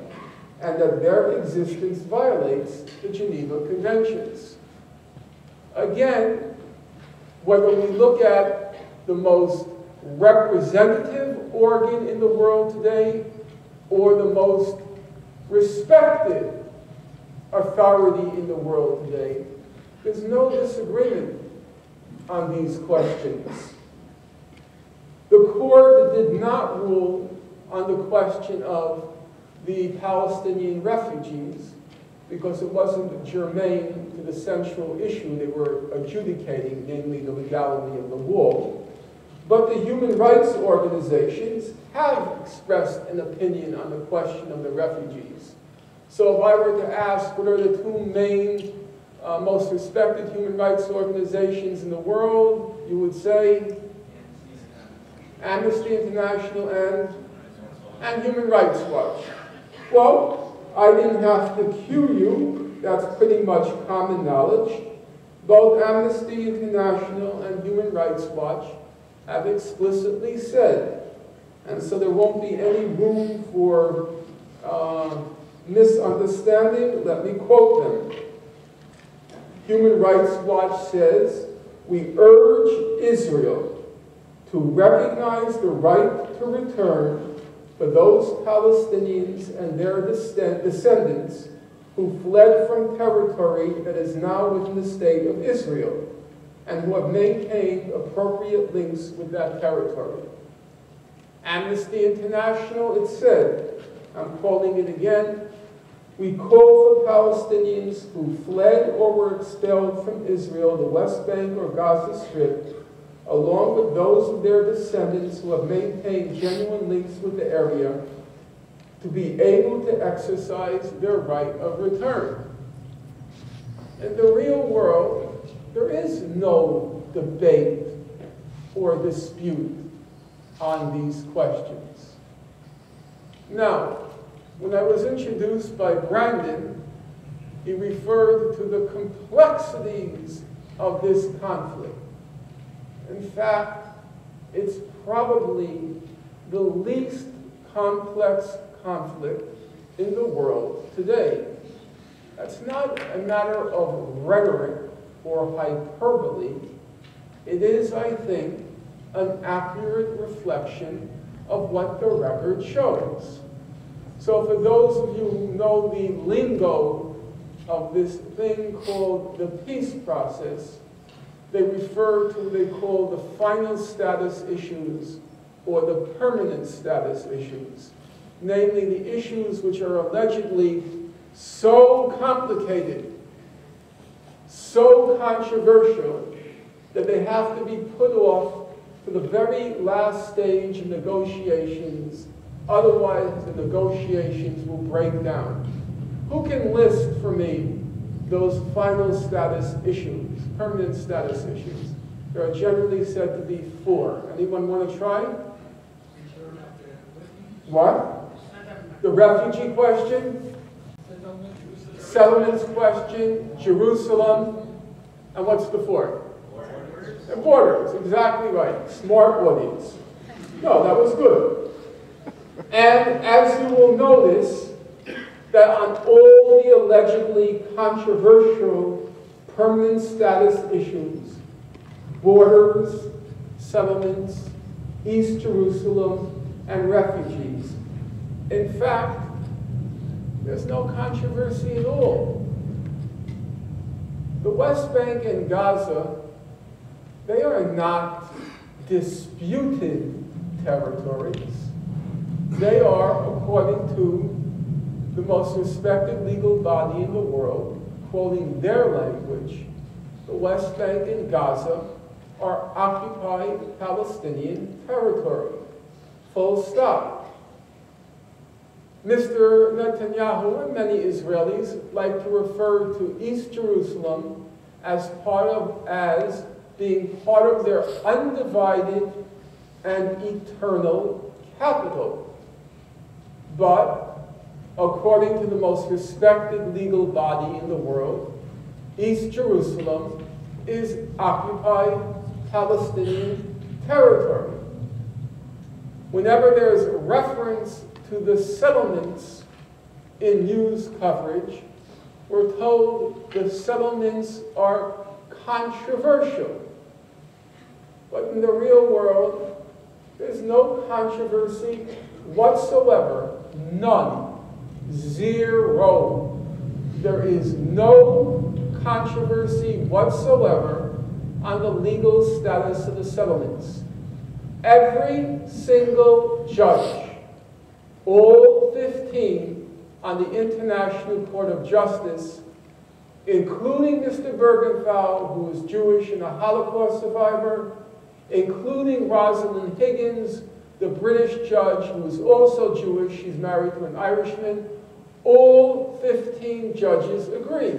Speaker 1: and that their existence violates the Geneva Conventions. Again, whether we look at the most representative organ in the world today or the most respected authority in the world today, there's no disagreement on these questions. The court did not rule on the question of the Palestinian refugees because it wasn't germane to the central issue they were adjudicating, namely the legality of the wall. But the human rights organizations have expressed an opinion on the question of the refugees. So if I were to ask what are the two main most respected human rights organizations in the world, you would say Amnesty International and Human Rights Watch. Well, I didn't have to cue you. That's pretty much common knowledge. Both Amnesty International and Human Rights Watch have explicitly said, and so there won't be any room for misunderstanding. Let me quote them. Human Rights Watch says, we urge Israel to recognize the right to return for those Palestinians and their descendants who fled from territory that is now within the state of Israel and who have maintained appropriate links with that territory. Amnesty International, it said, I'm quoting it again, we call for Palestinians who fled or were expelled from Israel, the West Bank or Gaza Strip, along with those of their descendants who have maintained genuine links with the area, to be able to exercise their right of return. In the real world, there is no debate or dispute on these questions. Now, when I was introduced by Brandon, he referred to the complexities of this conflict. In fact, it's probably the least complex conflict in the world today. That's not a matter of rhetoric or hyperbole. It is, I think, an accurate reflection of what the record shows. So for those of you who know the lingo of this thing called the peace process, they refer to what they call the final status issues or the permanent status issues, namely the issues which are allegedly so complicated, so controversial, that they have to be put off to the very last stage of negotiations. Otherwise, the negotiations will break down. Who can list for me those final status issues, permanent status issues? There are generally said to be 4. Anyone want to try? What? The refugee question, settlements question, Jerusalem, and what's the 4th? The borders, exactly right. Smart audience. No, that was good. And as you will notice, that on all the allegedly controversial permanent status issues, borders, settlements, East Jerusalem, and refugees, in fact, there's no controversy at all. The West Bank and Gaza, they are not disputed territories. They are, according to the most respected legal body in the world, quoting their language, the West Bank and Gaza are occupied Palestinian territory. Full stop. Mr. Netanyahu and many Israelis like to refer to East Jerusalem as being part of their undivided and eternal capital. But according to the most respected legal body in the world, East Jerusalem is occupied Palestinian territory. Whenever there's reference to the settlements in news coverage, we're told the settlements are controversial. But in the real world, there's no controversy whatsoever. None. Zero. There is no controversy whatsoever on the legal status of the settlements. Every single judge, all 15 on the International Court of Justice, including Mr. Bergenthal, who is Jewish and a Holocaust survivor, including Rosalind Higgins, the British judge who is also Jewish, she's married to an Irishman, all 15 judges agree.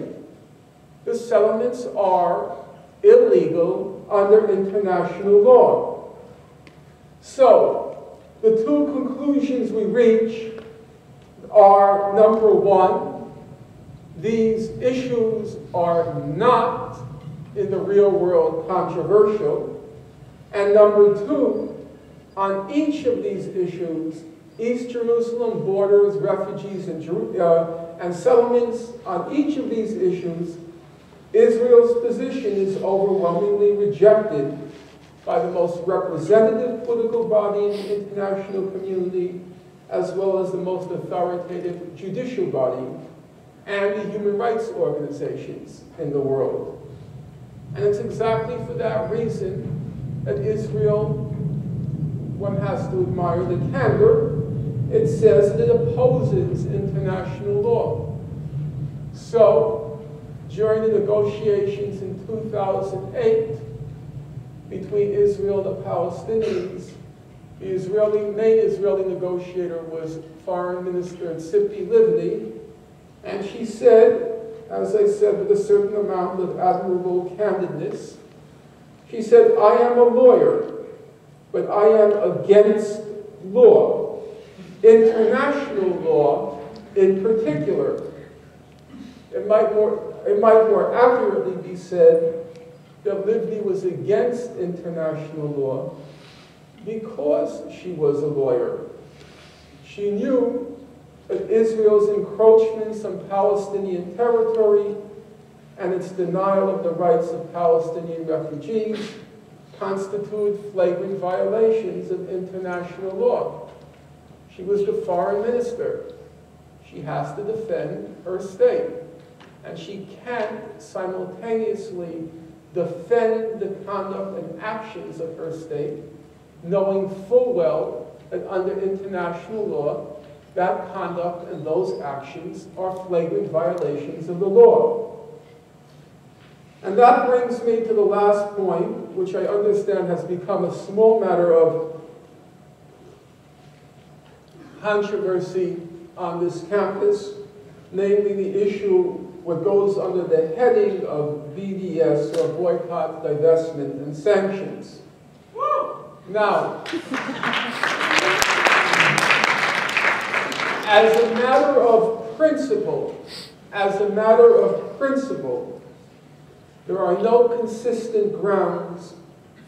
Speaker 1: The settlements are illegal under international law. So, the two conclusions we reach are, number one, these issues are not, in the real world, controversial. And number two, on each of these issues, East Jerusalem, borders, refugees, and settlements, on each of these issues, Israel's position is overwhelmingly rejected by the most representative political body in the international community, as well as the most authoritative judicial body, and the human rights organizations in the world. And it's exactly for that reason that Israel, one has to admire the candor, it says that it opposes international law. So, during the negotiations in 2008 between Israel and the Palestinians, the main Israeli negotiator was Foreign Minister Tzipi Livni, and she said, as I said, with a certain amount of admirable candidness, she said, "I am a lawyer, but I am against law, international law in particular." It might more accurately be said that Livni was against international law because she was a lawyer. She knew that Israel's encroachments on Palestinian territory and its denial of the rights of Palestinian refugees constitute flagrant violations of international law. She was the foreign minister. She has to defend her state. And she can't simultaneously defend the conduct and actions of her state, knowing full well that under international law, that conduct and those actions are flagrant violations of the law. And that brings me to the last point, which I understand has become a small matter of controversy on this campus, namely the issue, what goes under the heading of BDS, or boycott, divestment, and sanctions. Now, as a matter of principle, there are no consistent grounds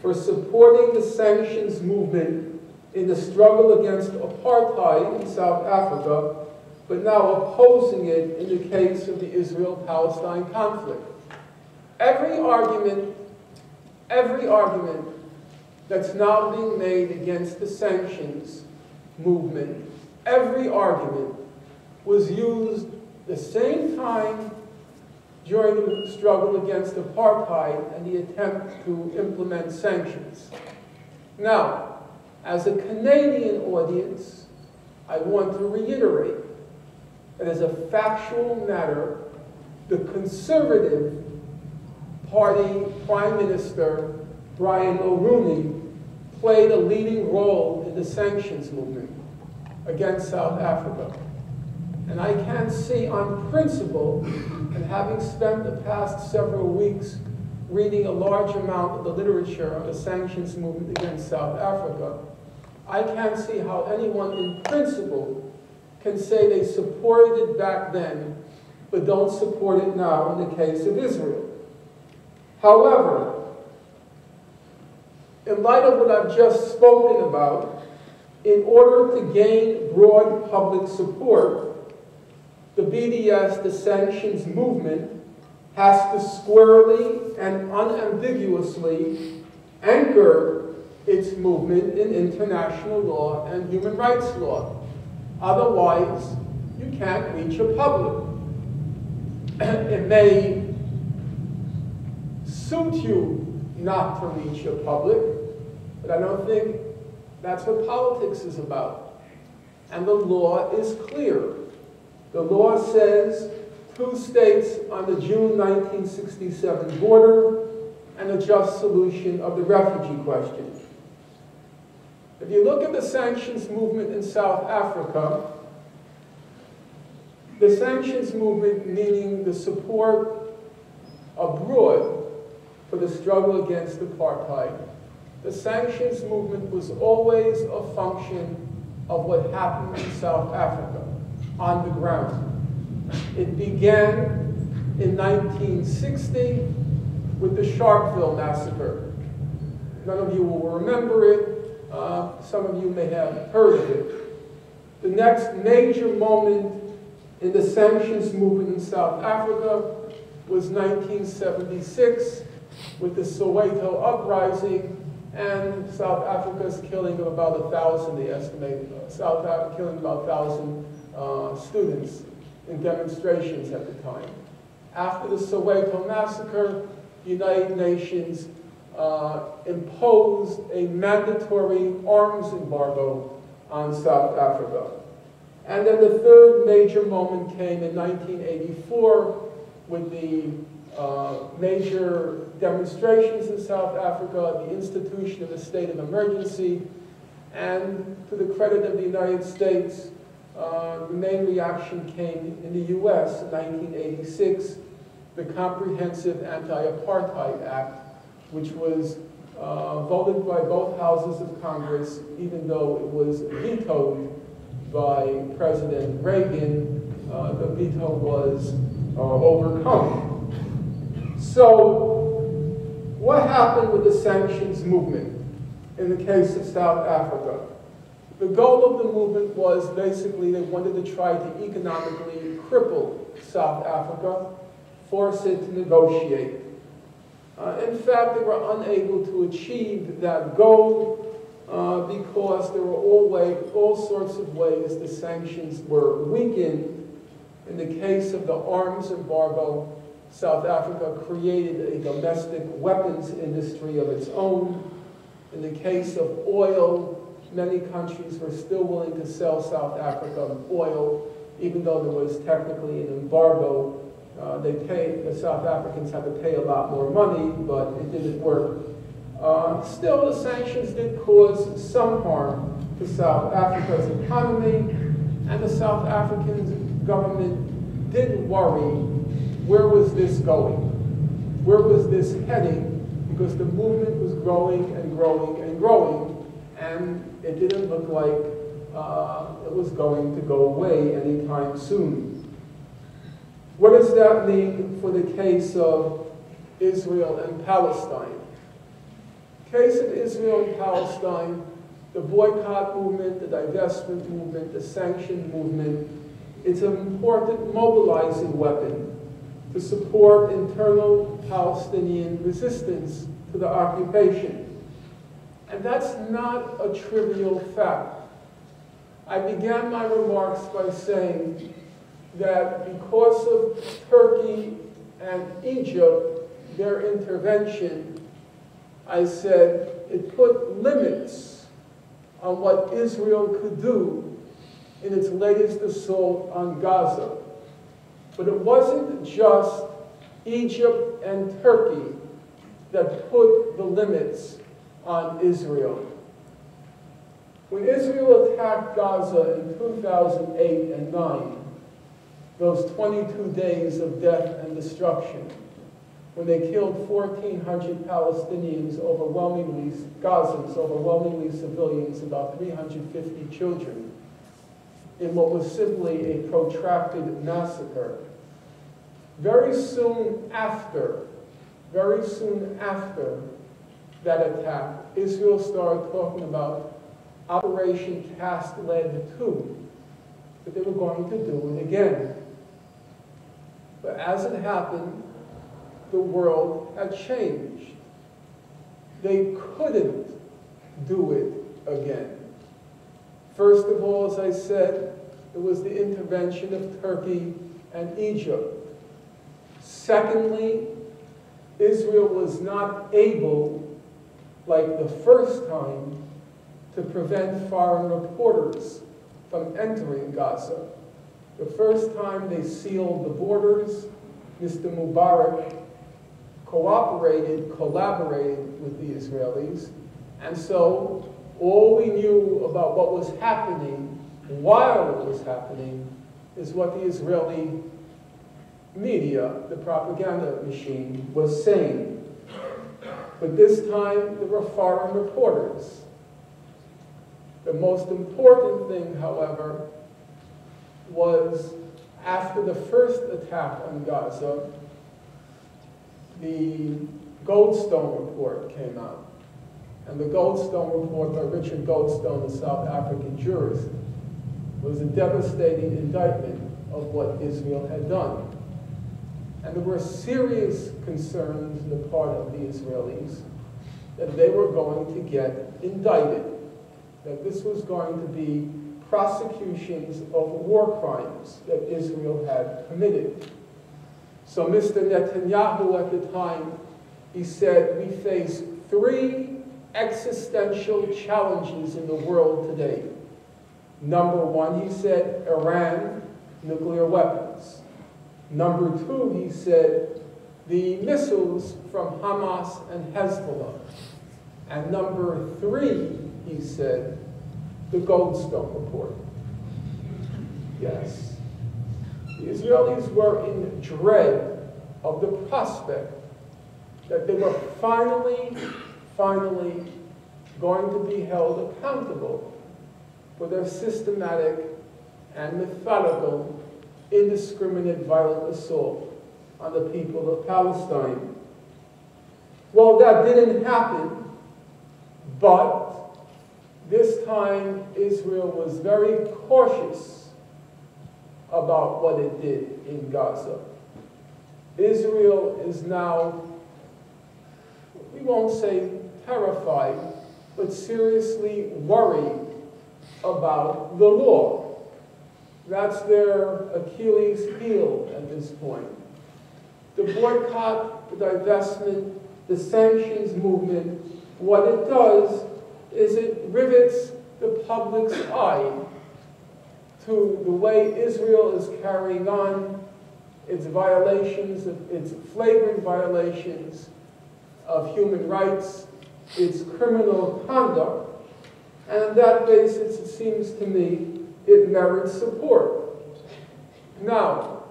Speaker 1: for supporting the sanctions movement in the struggle against apartheid in South Africa, but now opposing it in the case of the Israel-Palestine conflict. Every argument that's now being made against the sanctions movement, every argument was used the same time during the struggle against apartheid and the attempt to implement sanctions. Now, as a Canadian audience, I want to reiterate that as a factual matter, the Conservative Party Prime Minister Brian Mulroney, played a leading role in the sanctions movement against South Africa. And I can see on principle, and having spent the past several weeks reading a large amount of the literature on the sanctions movement against South Africa, I can't see how anyone in principle can say they supported it back then, but don't support it now in the case of Israel. However, in light of what I've just spoken about, in order to gain broad public support, the BDS, the sanctions movement, has to squarely and unambiguously anchor its movement in international law and human rights law. Otherwise, you can't reach a public. It may suit you not to reach a public, but I don't think that's what politics is about. And the law is clear. The law says 2 states on the June 1967 border and a just solution of the refugee question. If you look at the sanctions movement in South Africa, the sanctions movement, meaning the support abroad for the struggle against apartheid, the sanctions movement was always a function of what happened in South Africa on the ground. It began in 1960 with the Sharpeville massacre. None of you will remember it. Some of you may have heard of it. The next major moment in the sanctions movement in South Africa was 1976 with the Soweto uprising and South Africa's killing of about 1,000, they estimated. South Africa killing about 1,000 students in demonstrations at the time. After the Soweto massacre, the United Nations imposed a mandatory arms embargo on South Africa. And then the third major moment came in 1984 with the major demonstrations in South Africa, the institution of a state of emergency, and to the credit of the United States, the main reaction came in the US in 1986, the Comprehensive Anti-Apartheid Act, which was voted by both houses of Congress, even though it was vetoed by President Reagan. The veto was overcome. So, what happened with the sanctions movement in the case of South Africa? The goal of the movement was basically they wanted to try to economically cripple South Africa, force it to negotiate. In fact, they were unable to achieve that goal because there were all sorts of ways the sanctions were weakened. In the case of the arms embargo, South Africa created a domestic weapons industry of its own. In the case of oil, many countries were still willing to sell South Africa oil, even though there was technically an embargo. The South Africans had to pay a lot more money, but it didn't work. Still, the sanctions did cause some harm to South Africa's economy, and the South African government did worry, where was this going? Where was this heading? Because the movement was growing and growing and growing, and it didn't look like it was going to go away anytime soon. What does that mean for the case of Israel and Palestine? The case of Israel and Palestine, the boycott movement, the divestment movement, the sanction movement, it's an important mobilizing weapon to support internal Palestinian resistance to the occupation. And that's not a trivial fact. I began my remarks by saying that because of Turkey and Egypt, their intervention, I said it put limits on what Israel could do in its latest assault on Gaza. But it wasn't just Egypt and Turkey that put the limits on Israel. When Israel attacked Gaza in 2008 and 9, those 22 days of death and destruction, when they killed 1,400 Palestinians, overwhelmingly Gazans, overwhelmingly civilians, about 350 children, in what was simply a protracted massacre. Very soon after that attack, Israel started talking about Operation Cast Lead 2, that they were going to do it again. But as it happened, the world had changed. They couldn't do it again. First of all, as I said, it was the intervention of Turkey and Egypt. Secondly, Israel was not able, like the first time, to prevent foreign reporters from entering Gaza. The first time they sealed the borders, Mr. Mubarak collaborated with the Israelis, and so all we knew about what was happening while it was happening is what the Israeli media, the propaganda machine, was saying. But this time there were foreign reporters. The most important thing, however, was after the first attack on Gaza, the Goldstone report came out. And the Goldstone report by Richard Goldstone, a South African jurist, was a devastating indictment of what Israel had done. And there were serious concerns on the part of the Israelis that they were going to get indicted, that this was going to be prosecutions of war crimes that Israel had committed. So Mr. Netanyahu at the time, he said, we face 3 existential challenges in the world today. Number 1, he said, Iran, nuclear weapons. Number 2, he said, the missiles from Hamas and Hezbollah. And number 3, he said, the Goldstone report. Yes. The Israelis were in dread of the prospect that they were finally going to be held accountable for their systematic and methodical, indiscriminate, violent assault on the people of Palestine. Well, that didn't happen, but this time Israel was very cautious about what it did in Gaza. Israel is now, we won't say terrified, but seriously worried about the law. That's their Achilles heel at this point. The boycott, the divestment, the sanctions movement, what it does is it rivets the public's eye to the way Israel is carrying on its violations, its flagrant violations of human rights, its criminal conduct, and on that basis, it seems to me, it merits support. Now,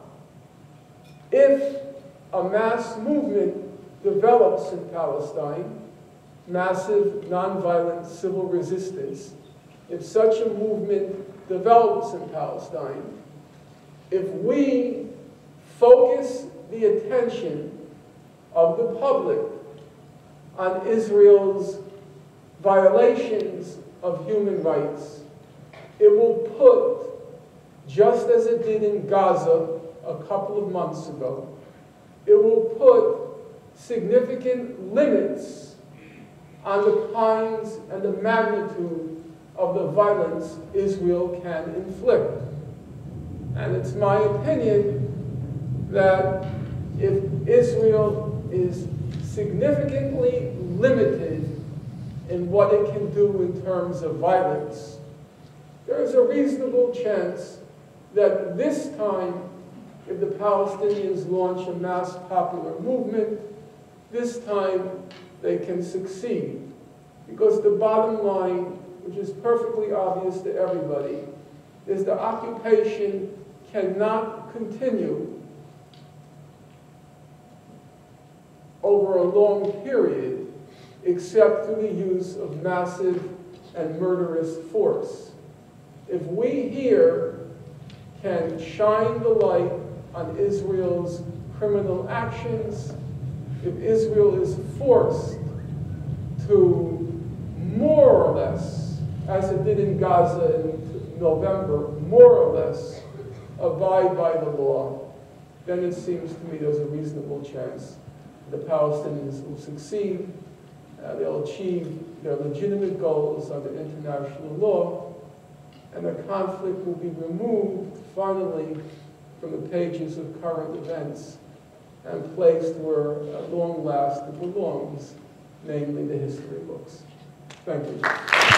Speaker 1: if a mass movement develops in Palestine, massive nonviolent civil resistance, if such a movement develops in Palestine, if we focus the attention of the public on Israel's violations of human rights, it will put, just as it did in Gaza a couple of months ago, it will put significant limits on the kinds and the magnitude of the violence Israel can inflict. And it's my opinion that if Israel is significantly limited in what it can do in terms of violence, there is a reasonable chance that this time, if the Palestinians launch a mass popular movement, this time they can succeed. Because the bottom line, which is perfectly obvious to everybody, is the occupation cannot continue over a long period except through the use of massive and murderous force. If we here can shine the light on Israel's criminal actions, if Israel is forced to more or less, as it did in Gaza in November, more or less abide by the law, then it seems to me there's a reasonable chance the Palestinians will succeed. They'll achieve their legitimate goals under international law, and the conflict will be removed finally from the pages of current events and placed where at long last it belongs, namely the history books. Thank you.